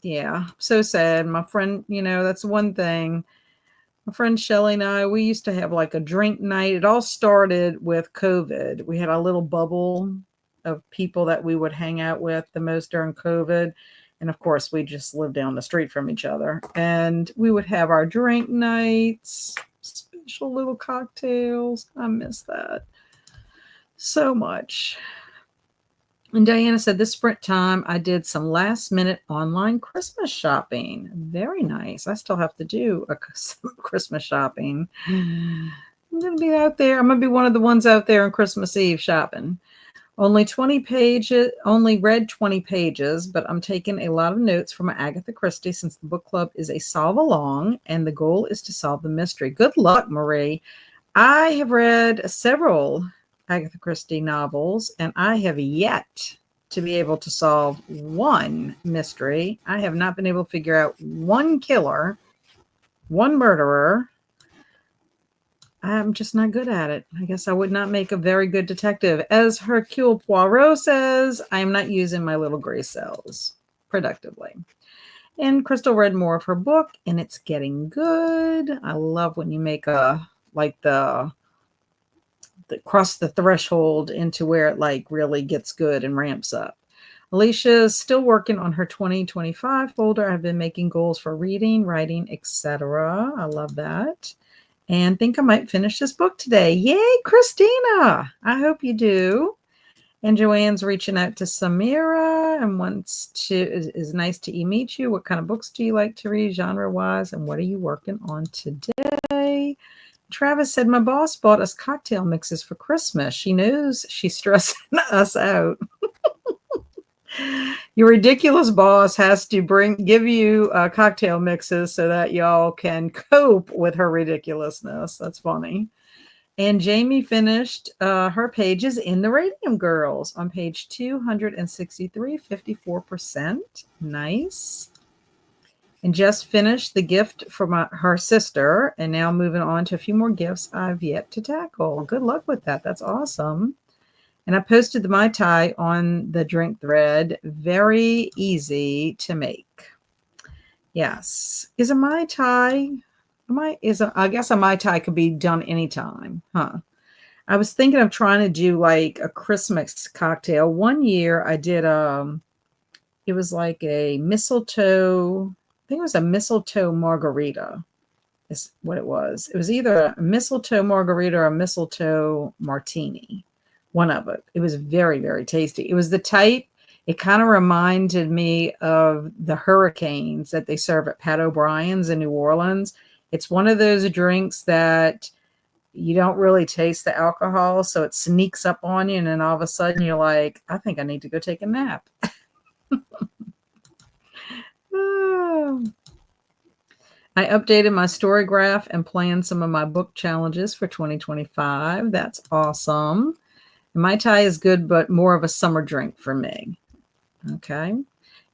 yeah, so sad. My friend, that's one thing. My friend Shelly and I, we used to have like a drink night. It all started with COVID. We had a little bubble of people that we would hang out with the most during COVID. And of course, we just lived down the street from each other. And we would have our drink nights, special little cocktails. I miss that so much. And Diana said, this sprint time, I did some last minute online Christmas shopping. Very nice. I still have to do some Christmas shopping. I'm going to be out there. I'm going to be one of the ones out there on Christmas Eve shopping. Only 20 pages, only read 20 pages, but I'm taking a lot of notes from Agatha Christie since the book club is a solve along and the goal is to solve the mystery. Good luck, Marie. I have read several Agatha Christie novels, and I have yet to be able to solve one mystery. I have not been able to figure out one killer, one murderer. I'm just not good at it. I guess I would not make a very good detective. As Hercule Poirot says, I'm not using my little gray cells productively. And Crystal read more of her book, and it's getting good. I love when you make the cross the threshold into where it like really gets good and ramps up. Alicia's still working on her 2025 folder. I've been making goals for reading, writing, etc. I love that. And think I might finish this book today. Yay, Christina! I hope you do. And Joanne's reaching out to Samira and is nice to meet you. What kind of books do you like to read, genre-wise, and what are you working on today? Travis said, my boss bought us cocktail mixes for Christmas. She knows she's stressing us out. Your ridiculous boss has to give you cocktail mixes so that y'all can cope with her ridiculousness. That's funny. And Jamie finished her pages in the Radium Girls on page 263, 54%. Nice. and just finished the gift for her sister, and now moving on to a few more gifts I've yet to tackle. Good luck with that. That's awesome. And I posted the Mai Tai on the drink thread. Very easy to make. Yes. Is a Mai Tai, I guess a Mai Tai could be done anytime, huh? I was thinking of trying to do like a Christmas cocktail. One year I did it was like a mistletoe, I think it was a mistletoe margarita. Is what it was. It was either a mistletoe margarita or a mistletoe martini. One of it. It was very, very tasty. It was the type, it kind of reminded me of the hurricanes that they serve at Pat O'Brien's in New Orleans. It's one of those drinks that you don't really taste the alcohol, so it sneaks up on you, and then all of a sudden you're like, I think I need to go take a nap. I updated my story graph and planned some of my book challenges for 2025. That's awesome. Mai Tai is good, but more of a summer drink for me. Okay.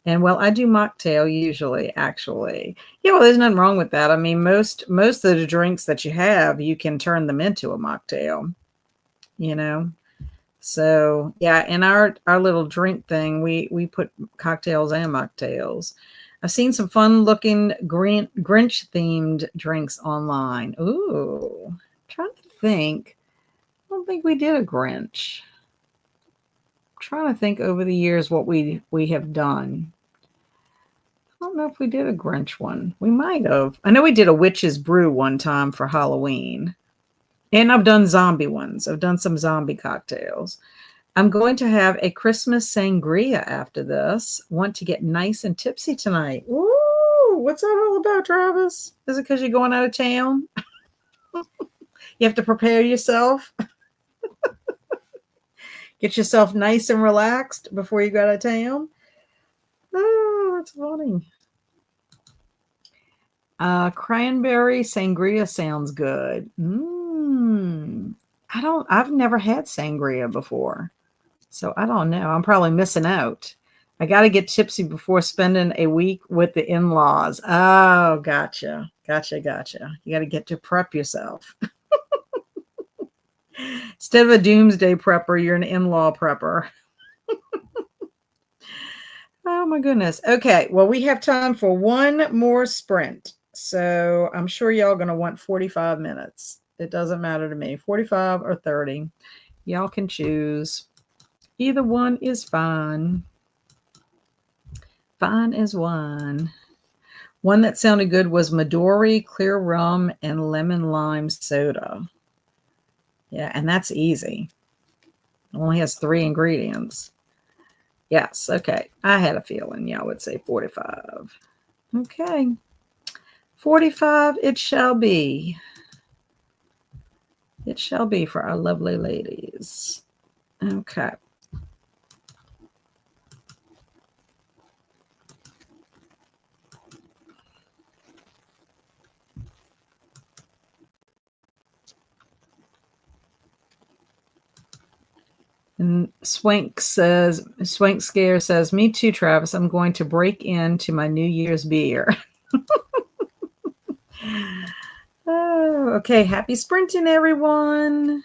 And well, I do mocktail usually, actually. Yeah, well, there's nothing wrong with that. I mean, most of the drinks that you have, you can turn them into a mocktail, you know. So yeah, in our little drink thing, we put cocktails and mocktails. I've seen some fun looking Grinch themed drinks online. Ooh, I'm trying to think. I don't think we did a Grinch. I'm trying to think over the years what we have done. I don't know if we did a Grinch one. We might have. I know we did a witch's brew one time for Halloween. And I've done zombie ones. I've done some zombie cocktails. I'm going to have a Christmas sangria after this. Want to get nice and tipsy tonight. Ooh, what's that all about, Travis? Is it because you're going out of town? You have to prepare yourself. Get yourself nice and relaxed before you go out of town. Oh, that's funny. Cranberry sangria sounds good. I've never had sangria before. So I don't know. I'm probably missing out. I got to get tipsy before spending a week with the in-laws. Oh, gotcha. Gotcha. You got to get to prep yourself. Instead of a doomsday prepper, you're an in-law prepper. Oh my goodness. Okay. Well, we have time for one more sprint. So I'm sure y'all going to want 45 minutes. It doesn't matter to me. 45 or 30. Y'all can choose. Either one is fine. Fine as one. One that sounded good was Midori, clear rum, and lemon lime soda. Yeah, and that's easy. It only has 3 ingredients. Yes, okay. I had a feeling y'all would say 45. Okay. 45 it shall be. It shall be for our lovely ladies. Okay. And Swank Scare says, me too, Travis. I'm going to break into my New Year's beer. Oh, okay. Happy sprinting, everyone.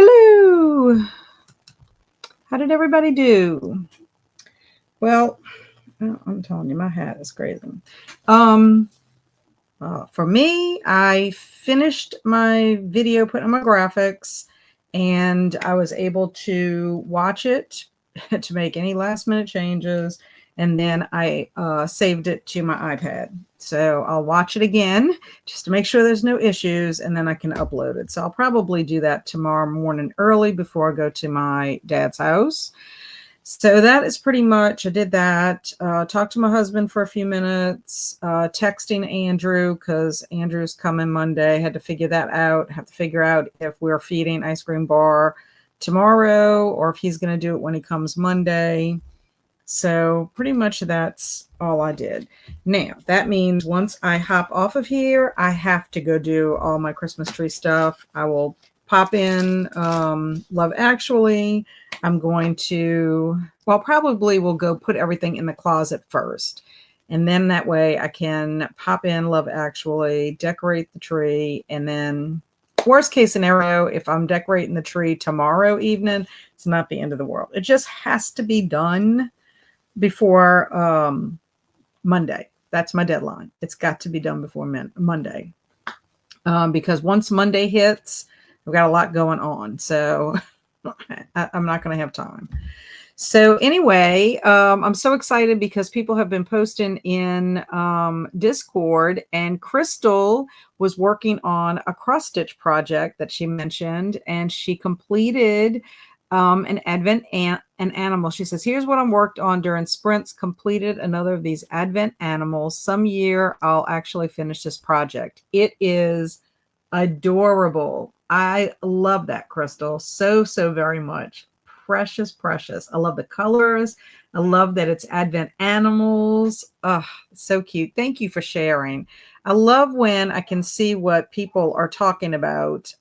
Hello. How did everybody do? Well, I'm telling you, my hat is crazy. For me, I finished my video, put on my graphics, and I was able to watch it to make any last minute changes. And then I saved it to my iPad. So I'll watch it again just to make sure there's no issues, and then I can upload it. So I'll probably do that tomorrow morning early before I go to my dad's house. So that is pretty much, I did that. Talked to my husband for a few minutes, texting Andrew because Andrew's coming Monday. Had to figure that out. Have to figure out if we're feeding ice cream bar tomorrow or if he's going to do it when he comes Monday. So pretty much that's all I did. Now, that means once I hop off of here, I have to go do all my Christmas tree stuff. I will pop in Love Actually. I'm going to, well, probably will go put everything in the closet first. And then that way I can pop in Love Actually, decorate the tree, and then worst case scenario, if I'm decorating the tree tomorrow evening, it's not the end of the world. It just has to be done before Monday. That's my deadline. It's got to be done before Monday. Because once Monday hits, I've got a lot going on. So I'm not going to have time. So anyway, I'm so excited because people have been posting in Discord, and Crystal was working on a cross stitch project that she mentioned, and she completed an Advent an animal. She says, here's what I'm worked on during sprints, completed another of these Advent animals. Some year I'll actually finish this project. It is adorable. I love that, Crystal, so very much. Precious, precious. I love the colors. I love that it's Advent animals. Oh, so cute. Thank you for sharing. I love when I can see what people are talking about.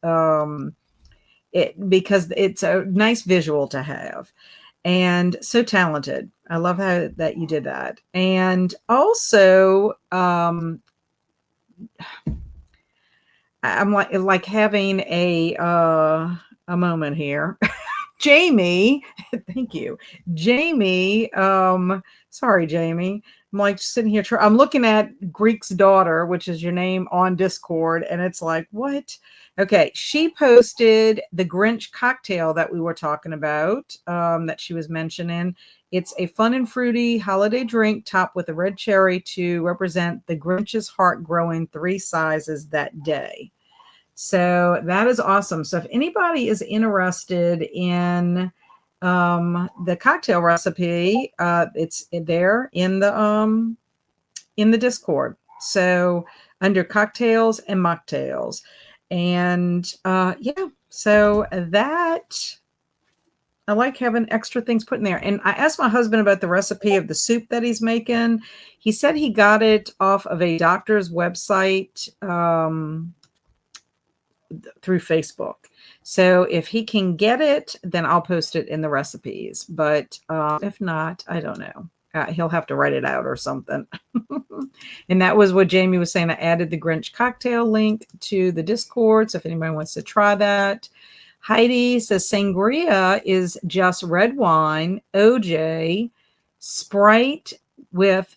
Because it's a nice visual to have, and so talented. I love how that you did that. And also I'm like having a moment here. Jamie, thank you. Jamie, sorry, Jamie. I'm like sitting here, I'm looking at Greek's Daughter, which is your name on Discord, and it's like, what? Okay, she posted the Grinch cocktail that we were talking about, that she was mentioning. It's a fun and fruity holiday drink topped with a red cherry to represent the Grinch's heart growing 3 sizes that day. So that is awesome. So if anybody is interested in the cocktail recipe, it's there in the Discord. So under cocktails and mocktails. And yeah, so that I like having extra things put in there. And I asked my husband about the recipe of the soup that he's making. He said he got it off of a doctor's website through Facebook. So if he can get it, then I'll post it in the recipes. But if not, I don't know. He'll have to write it out or something. And that was what Jamie was saying. I added the Grinch cocktail link to the Discord. So if anybody wants to try that. Heidi says sangria is just red wine, OJ, Sprite with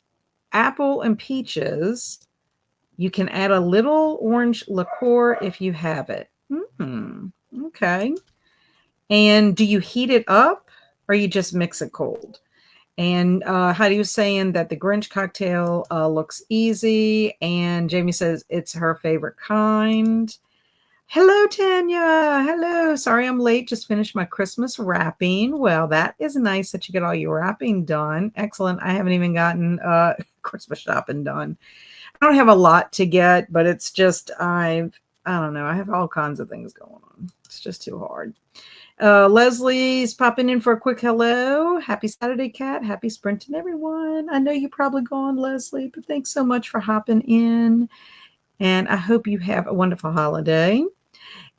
apple and peaches. You can add a little orange liqueur if you have it. Okay. And do you heat it up or you just mix it cold? And Heidi was saying that the Grinch cocktail looks easy. And Jamie says it's her favorite kind. Hello, Tanya. Hello. Sorry I'm late. Just finished my Christmas wrapping. Well, that is nice that you get all your wrapping done. Excellent. I haven't even gotten Christmas shopping done. I don't have a lot to get, but it's just, I don't know. I have all kinds of things going on. It's just too hard. Leslie's popping in for a quick hello. Happy Saturday, Cat. Happy sprinting, everyone. I know you're probably gone, Leslie, but thanks so much for hopping in. And I hope you have a wonderful holiday.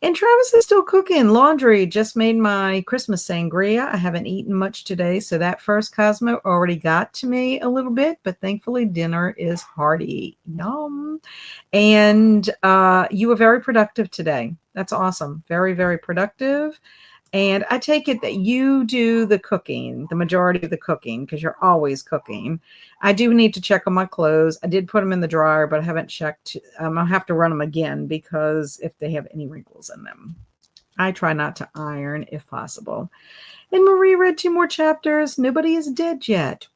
And Travis is still cooking laundry. Just made my Christmas sangria. I haven't eaten much today, so that first Cosmo already got to me a little bit, but thankfully dinner is hearty. Yum. And you were very productive today. That's awesome. Very, very productive. And I take it that you do the cooking, the majority of the cooking, because you're always cooking. I do need to check on my clothes. I did put them in the dryer, but I haven't checked. I'll have to run them again because if they have any wrinkles in them. I try not to iron if possible. And Marie read 2 more chapters. Nobody is dead yet.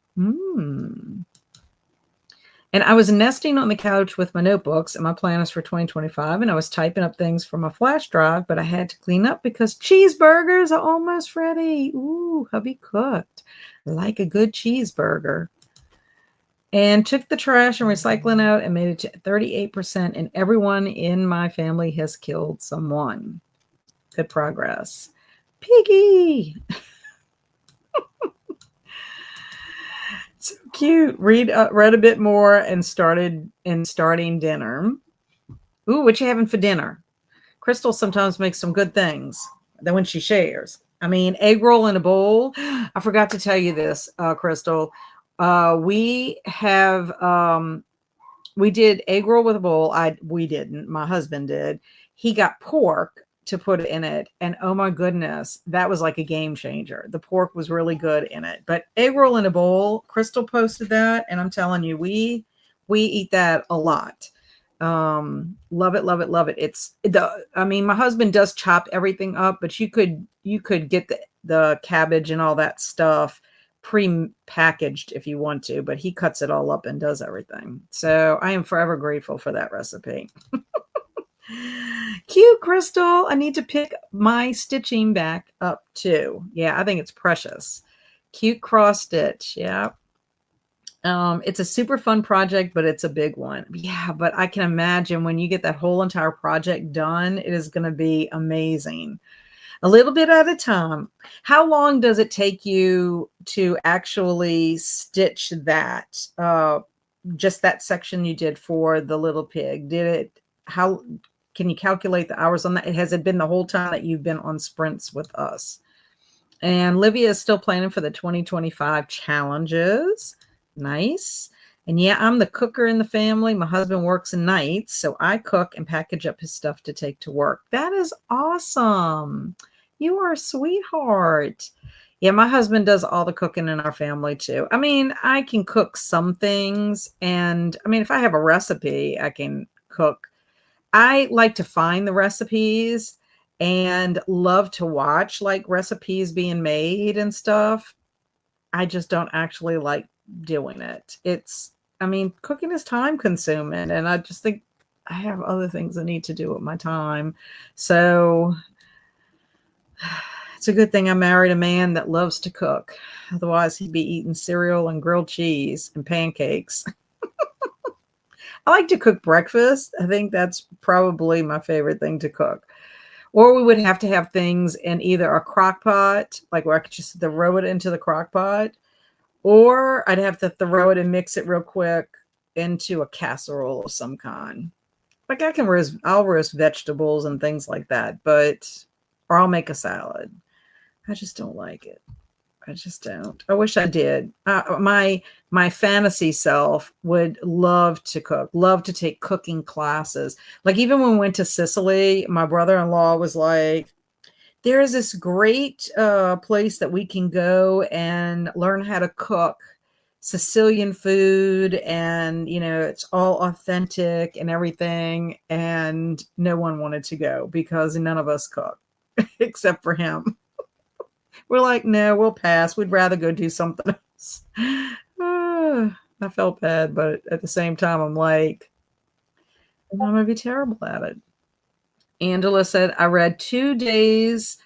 And I was nesting on the couch with my notebooks and my planners for 2025, and I was typing up things for my flash drive, but I had to clean up because cheeseburgers are almost ready. Ooh, hubby cooked. Like a good cheeseburger. And took the trash and recycling out and made it to 38%, and everyone in my family has killed someone. Good progress. Piggy! So cute. Read a bit more and starting dinner. Ooh, what you having for dinner? Crystal sometimes makes some good things. Then when she shares, I mean, egg roll in a bowl. I forgot to tell you this, Crystal. We did egg roll with a bowl. We didn't. My husband did. He got pork to put in it, and oh my goodness, that was like a game changer. The pork was really good in it. But egg roll in a bowl, Crystal posted that, and I'm telling you, we eat that a lot. Love it, love it, love it. My husband does chop everything up, but you could get the cabbage and all that stuff pre-packaged if you want to, but he cuts it all up and does everything. So I am forever grateful for that recipe. Cute, Crystal. I need to pick my stitching back up too. Yeah, I think it's precious. Cute cross stitch. Yeah. It's a super fun project, but it's a big one. Yeah, but I can imagine when you get that whole entire project done, it is going to be amazing. A little bit at a time. How long does it take you to actually stitch that? Just that section you did for the little pig. How can you calculate the hours on that? Has it been the whole time that you've been on sprints with us? And Livia is still planning for the 2025 challenges. Nice. And yeah, I'm the cooker in the family. My husband works nights, so I cook and package up his stuff to take to work. That is awesome. You are a sweetheart. Yeah, my husband does all the cooking in our family too. I mean, I can cook some things, and I mean, if I have a recipe, I can cook. I like to find the recipes and love to watch like recipes being made and stuff. I just don't actually like doing it. Cooking is time consuming, and I just think I have other things I need to do with my time. So it's a good thing I married a man that loves to cook. Otherwise, he'd be eating cereal and grilled cheese and pancakes. I like to cook breakfast. I think that's probably my favorite thing to cook. Or we would have to have things in either a crock pot, like where I could just throw it into the crock pot, or I'd have to throw it and mix it real quick into a casserole of some kind. Like I'll roast vegetables and things like that, or I'll make a salad. I just don't like it. I just don't. I wish I did. My fantasy self would love to cook, love to take cooking classes. Like even when we went to Sicily, my brother-in-law was like, there is this great place that we can go and learn how to cook Sicilian food, and it's all authentic and everything. And no one wanted to go because none of us cook except for him. We're like, no, we'll pass. We'd rather go do something else. I felt bad, but at the same time, I'm like, I'm going to be terrible at it. Angela said, I read 2 days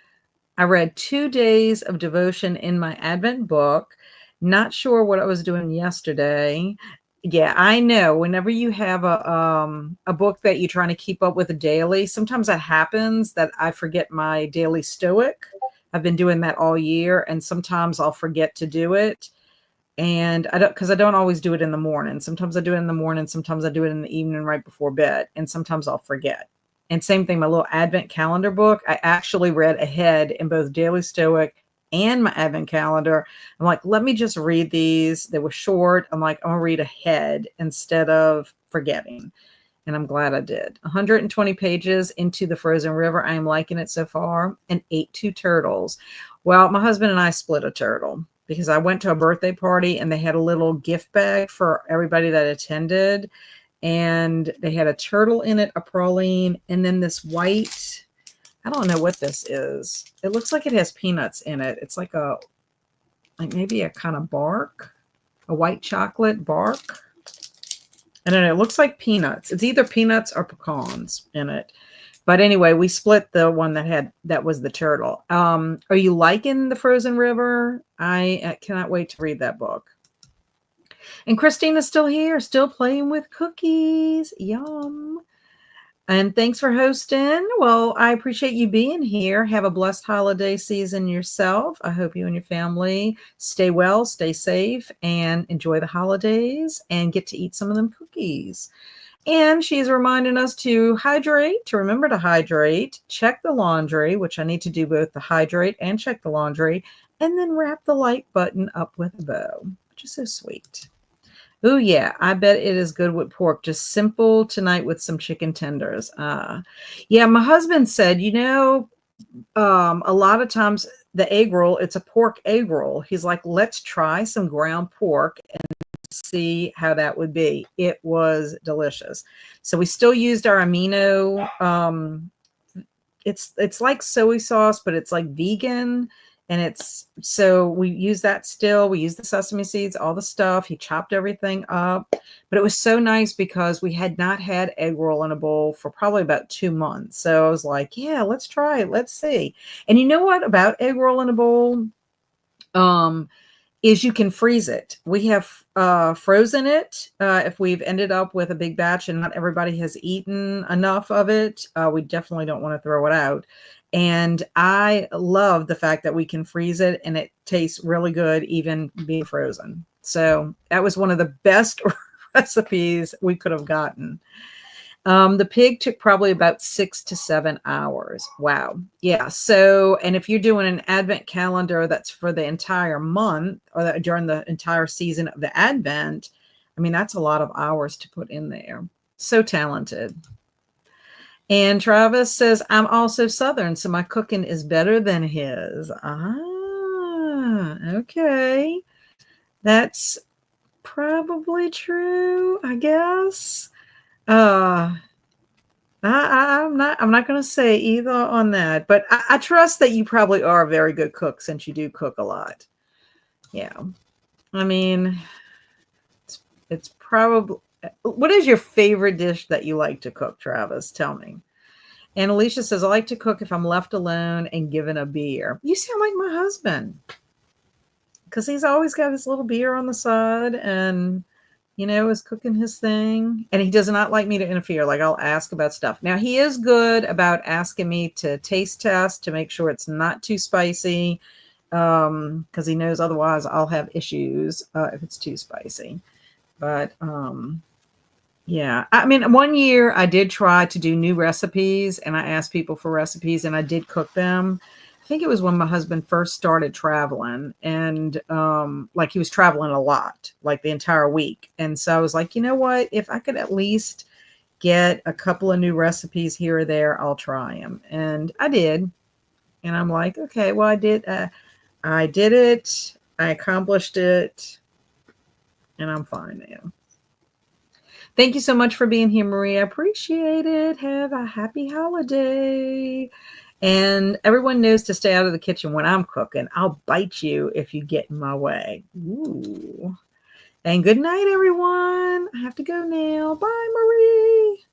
of devotion in my Advent book. Not sure what I was doing yesterday. Yeah, I know. Whenever you have a book that you're trying to keep up with daily, sometimes that happens that I forget my daily stoic. I've been doing that all year, and sometimes I'll forget to do it. And I don't always do it in the morning. Sometimes I do it in the morning. Sometimes I do it in the evening right before bed. And sometimes I'll forget. And same thing, my little Advent calendar book, I actually read ahead in both Daily Stoic and my Advent calendar. I'm like, let me just read these. They were short. I'm like, I'm going to read ahead instead of forgetting. And I'm glad I did. 120 pages into the Frozen River. I am liking it so far, and ate 2 turtles. Well, my husband and I split a turtle because I went to a birthday party and they had a little gift bag for everybody that attended. And they had a turtle in it, a praline, and then this white, I don't know what this is. It looks like it has peanuts in it. It's like maybe a kind of bark, a white chocolate bark. I don't know. It looks like peanuts. It's either peanuts or pecans in it. But anyway, we split the one that was the turtle. Are you liking the Frozen River? I cannot wait to read that book. And Christina's still here, still playing with cookies. Yum. And thanks for hosting. Well, I appreciate you being here. Have a blessed holiday season yourself. I hope you and your family stay well, stay safe, and enjoy the holidays and get to eat some of them cookies. And she's reminding us to hydrate, to remember to hydrate, check the laundry, which I need to do both the hydrate and check the laundry, and then wrap the like button up with a bow, which is so sweet. Oh, yeah, I bet it is good with pork. Just simple tonight with some chicken tenders. Yeah, my husband said, a lot of times the egg roll, it's a pork egg roll. He's like, let's try some ground pork and see how that would be. It was delicious. So we still used our amino. It's like soy sauce, but it's like vegan. And so we use that still. We use the sesame seeds, all the stuff. He chopped everything up. But it was so nice because we had not had egg roll in a bowl for probably about 2 months. So I was like, yeah, let's try it. Let's see. And you know what about egg roll in a bowl? Is you can freeze it. We have frozen it. If we've ended up with a big batch and not everybody has eaten enough of it, we definitely don't want to throw it out. And I love the fact that we can freeze it and it tastes really good, even being frozen. So that was one of the best recipes we could have gotten. The pig took probably about 6 to 7 hours. Wow. Yeah. So, and if you're doing an Advent calendar that's for the entire month or during the entire season of the Advent, I mean, that's a lot of hours to put in there. So talented. And Travis says, I'm also Southern, so my cooking is better than his. Okay. That's probably true, I guess. I'm not going to say either on that, but I trust that you probably are a very good cook since you do cook a lot. Yeah. I mean, it's probably, what is your favorite dish that you like to cook, Travis? Tell me. And Alicia says, I like to cook if I'm left alone and given a beer. You sound like my husband, because he's always got his little beer on the side and, is cooking his thing. And he does not like me to interfere. Like, I'll ask about stuff. Now, he is good about asking me to taste test to make sure it's not too spicy, because he knows otherwise I'll have issues if it's too spicy. But yeah, I mean, one year I did try to do new recipes and I asked people for recipes and I did cook them. I think it was when my husband first started traveling and like he was traveling a lot, like the entire week. And so I was like, you know what, if I could at least get a couple of new recipes here or there, I'll try them. And I did. And I'm like, okay, well, I did it. I accomplished it and I'm fine now. Thank you so much for being here, Maria. Appreciate it. Have a happy holiday. And everyone knows to stay out of the kitchen when I'm cooking. I'll bite you if you get in my way. Ooh. And good night, everyone. I have to go now. Bye, Marie.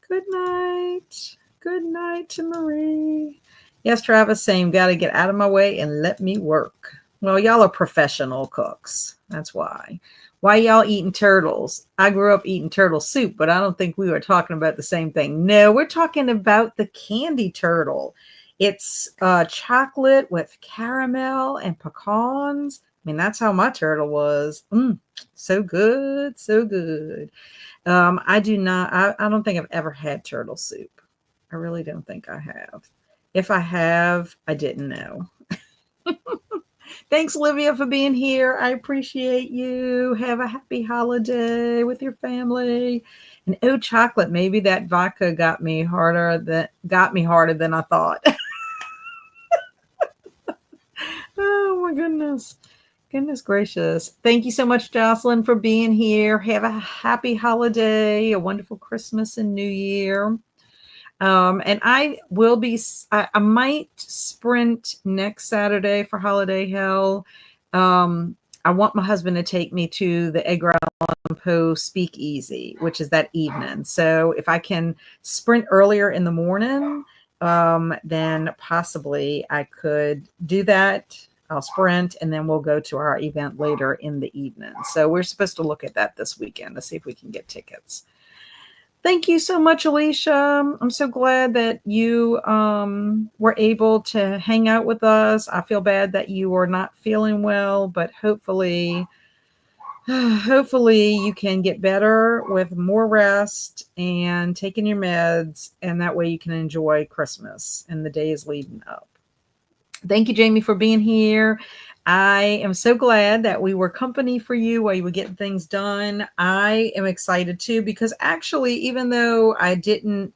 Good night. Good night to Marie. Yes, Travis, same. Got to get out of my way and let me work. Well, y'all are professional cooks. That's why. Why y'all eating turtles? I grew up eating turtle soup, but I don't think we were talking about the same thing. No, we're talking about the candy turtle. It's chocolate with caramel and pecans. I mean, that's how my turtle was. So good, so good. I don't think I've ever had turtle soup. I really don't think I have. If I have, I didn't know. Thanks, Olivia, for being here. I appreciate you. Have a happy holiday with your family. And oh, chocolate, maybe that vodka got me harder than I thought. Oh my goodness. Goodness gracious. Thank you so much, Jocelyn, for being here. Have a happy holiday, a wonderful Christmas and New Year. And I will be, I might sprint next Saturday for Holiday Hell. I want my husband to take me to the Edgar Allan Poe Speakeasy, which is that evening. So if I can sprint earlier in the morning, then possibly I could do that. I'll sprint and then we'll go to our event later in the evening. So we're supposed to look at that this weekend to see if we can get tickets. Thank you so much, Alicia. I'm so glad that you were able to hang out with us. I feel bad that you are not feeling well, but hopefully you can get better with more rest and taking your meds, and that way you can enjoy Christmas and the days leading up. Thank you, Jamie, for being here. I am so glad that we were company for you while you were getting things done. I am excited too, because actually, even though I didn't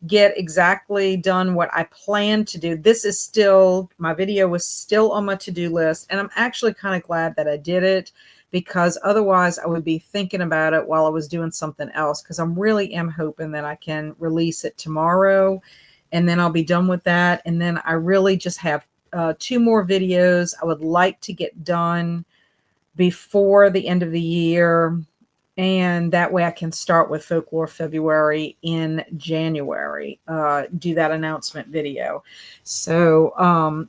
get exactly done what I planned to do, this is still, my video was still on my to-do list. And I'm actually kind of glad that I did it, because otherwise I would be thinking about it while I was doing something else, because I really am hoping that I can release it tomorrow and then I'll be done with that. And then I really just have 2 more videos I would like to get done before the end of the year. And that way I can start with Folklore February in January, do that announcement video. So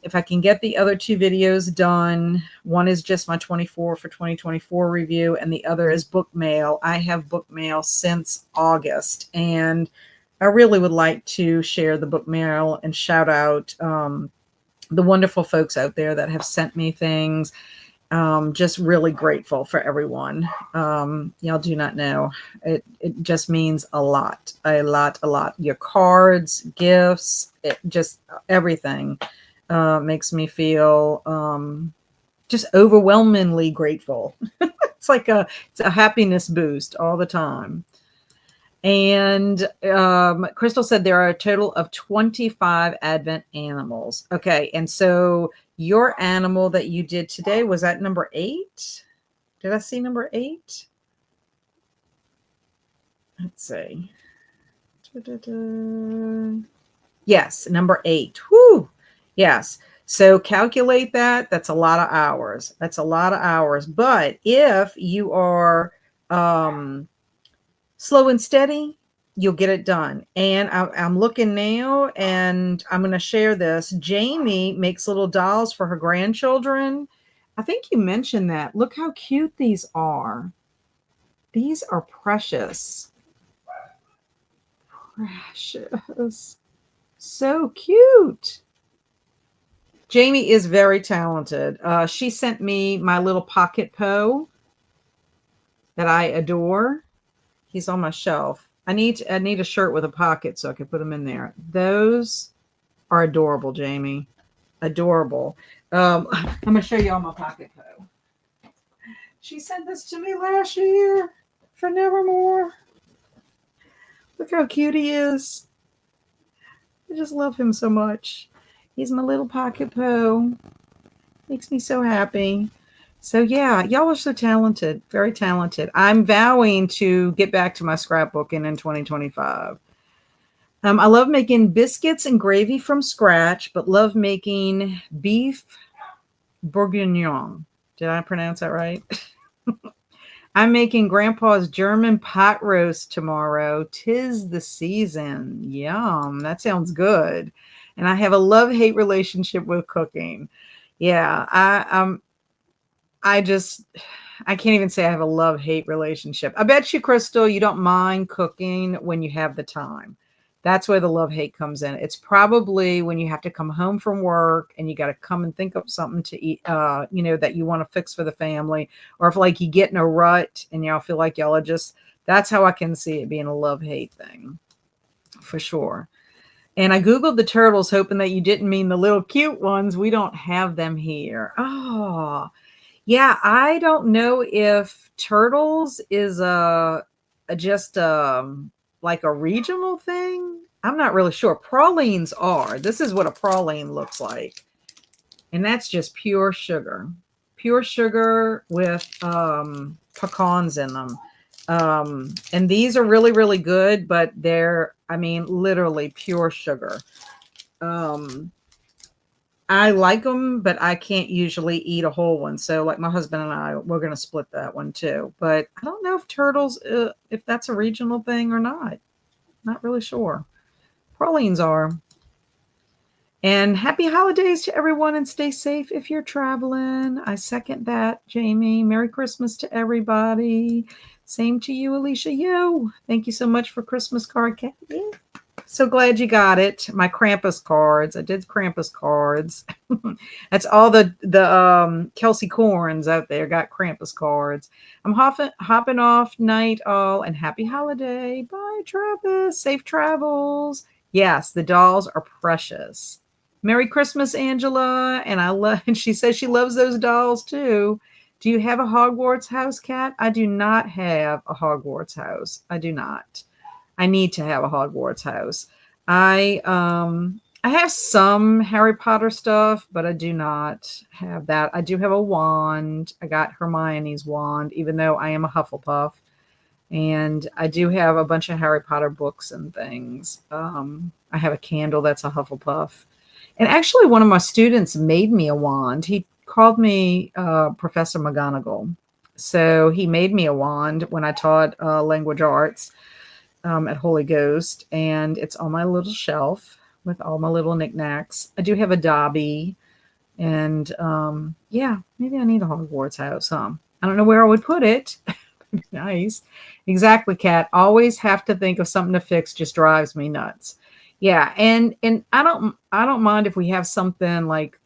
if I can get the other 2 videos done, one is just my 24 for 2024 review, and the other is book mail. I have book mail since August, and I really would like to share the book mail and shout out the wonderful folks out there that have sent me things. Just really grateful for everyone. Y'all do not know. It just means a lot. Your cards, gifts, just everything makes me feel just overwhelmingly grateful. It's a happiness boost all the time. And Crystal said there are a total of 25 Advent animals. Okay, and so your animal that you did today, was that number 8? Did I see number 8? Let's see. Yes, number 8. Whoo! Yes. So calculate that. That's a lot of hours. But if you are slow and steady, you'll get it done. And I'm looking now, and I'm going to share this. Jamie makes little dolls for her grandchildren. I think you mentioned that. Look how cute these are. These are precious. Precious. So cute. Jamie is very talented. She sent me my little pocket Poe that I adore. He's on my shelf. I need a shirt with a pocket so I can put them in there. Those are adorable, Jamie. Adorable. I'm going to show you all my pocket Poe. She sent this to me last year for Nevermore. Look how cute he is. I just love him so much. He's my little pocket Poe. Makes me so happy. So yeah, y'all are so talented, very talented. I'm vowing to get back to my scrapbooking in 2025. I love making biscuits and gravy from scratch, but love making beef bourguignon. Did I pronounce that right? I'm making Grandpa's German pot roast tomorrow. 'Tis the season. Yum. That sounds good. And I have a love-hate relationship with cooking. Yeah, I can't even say I have a love-hate relationship. I bet you, Crystal, you don't mind cooking when you have the time. That's where the love-hate comes in. It's probably when you have to come home from work and you got to come and think of something to eat, that you want to fix for the family, or if like you get in a rut and y'all feel like y'all are just, that's how I can see it being a love-hate thing for sure. And I Googled the turtles hoping that you didn't mean the little cute ones. We don't have them here. Oh, yeah. I don't know if turtles is just like a regional thing. I'm not really sure. Pralines are. This is what a praline looks like. And that's just pure sugar. Pure sugar with pecans in them. And these are really, really good, but they're, I mean, literally pure sugar. Um, I like them, but I can't usually eat a whole one. So, like my husband and I, we're going to split that one too. But I don't know if turtles, if that's a regional thing or not. Not really sure. Pralines are. And happy holidays to everyone and stay safe if you're traveling. I second that, Jamie. Merry Christmas to everybody. Same to you, Alicia. Yo, thank you so much for Christmas card, Kathy. So glad you got it. My Krampus cards. I did Krampus cards. That's all the Kelsi corns out there got Krampus cards. I'm hopping off night all and happy holiday. Bye, Travis. Safe travels. Yes, the dolls are precious. Merry Christmas, Angela. And I love and she says she loves those dolls too. Do you have a Hogwarts house, Kat? I do not have a Hogwarts house. I do not. I need to have a Hogwarts house. I have some Harry Potter stuff, but I do not have that. I do have a wand. I got Hermione's wand, even though I am a Hufflepuff. And I do have a bunch of Harry Potter books and things. I have a candle that's a Hufflepuff. And actually, one of my students made me a wand. He called me Professor McGonagall. So he made me a wand when I taught language arts at Holy Ghost. And it's on my little shelf with all my little knickknacks. I do have a Dobby. And yeah, maybe I need a Hogwarts house. I don't know where I would put it. Nice. Exactly, Kat. Always have to think of something to fix, just drives me nuts. Yeah, and I don't mind if we have something like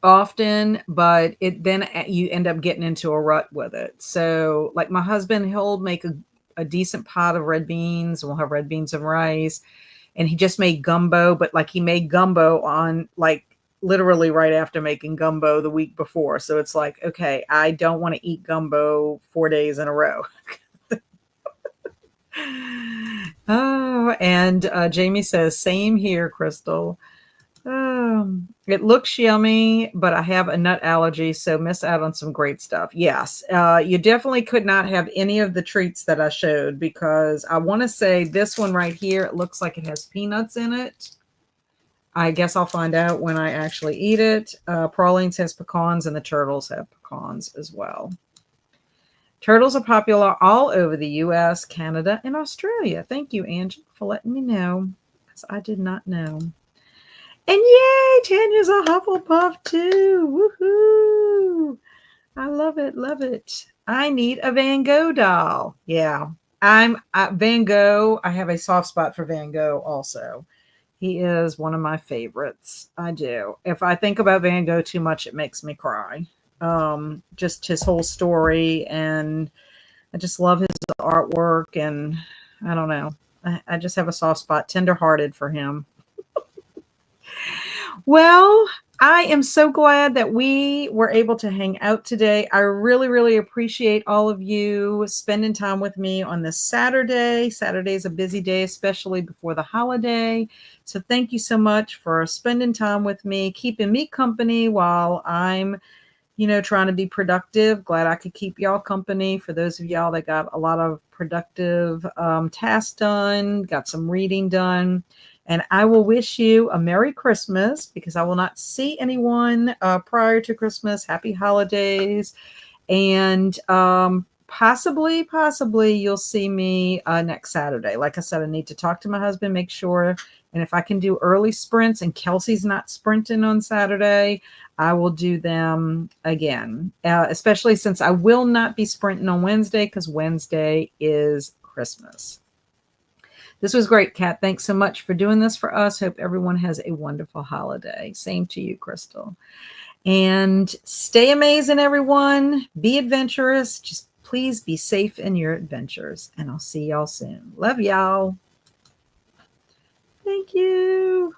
often, but it then you end up getting into a rut with it. So, like my husband, he'll make a decent pot of red beans. We'll have red beans and rice, and he just made gumbo, but like he made gumbo on like literally right after making gumbo the week before. So it's like, okay, I don't want to eat gumbo 4 days in a row. Oh, and Jamie says, same here, Crystal. It looks yummy, but I have a nut allergy, so miss out on some great stuff. Yes, you definitely could not have any of the treats that I showed because I want to say this one right here, it looks like it has peanuts in it. I guess I'll find out when I actually eat it. Pralines has pecans and the turtles have pecans as well. Turtles are popular all over the US, Canada, and Australia. Thank you, Angela, for letting me know because I did not know. And yay, Tanya's a Hufflepuff too. Woohoo! I love it, love it. I need a Van Gogh doll. Yeah, I'm Van Gogh. I have a soft spot for Van Gogh also. He is one of my favorites. I do. If I think about Van Gogh too much, it makes me cry. Just his whole story, and I just love his artwork, and I don't know. I just have a soft spot, tender-hearted for him. Well, I am so glad that we were able to hang out today. I really, really appreciate all of you spending time with me on this Saturday. Saturday is a busy day, especially before the holiday. So thank you so much for spending time with me, keeping me company while I'm, trying to be productive. Glad I could keep y'all company. For those of y'all that got a lot of productive tasks done, got some reading done. And I will wish you a Merry Christmas because I will not see anyone prior to Christmas. Happy holidays. And possibly you'll see me next Saturday. Like I said, I need to talk to my husband, make sure. And if I can do early sprints and Kelsi's not sprinting on Saturday, I will do them again, especially since I will not be sprinting on Wednesday because Wednesday is Christmas. This was great, Kat. Thanks so much for doing this for us. Hope everyone has a wonderful holiday. Same to you, Crystal. And stay amazing, everyone. Be adventurous. Just please be safe in your adventures. And I'll see y'all soon. Love y'all. Thank you.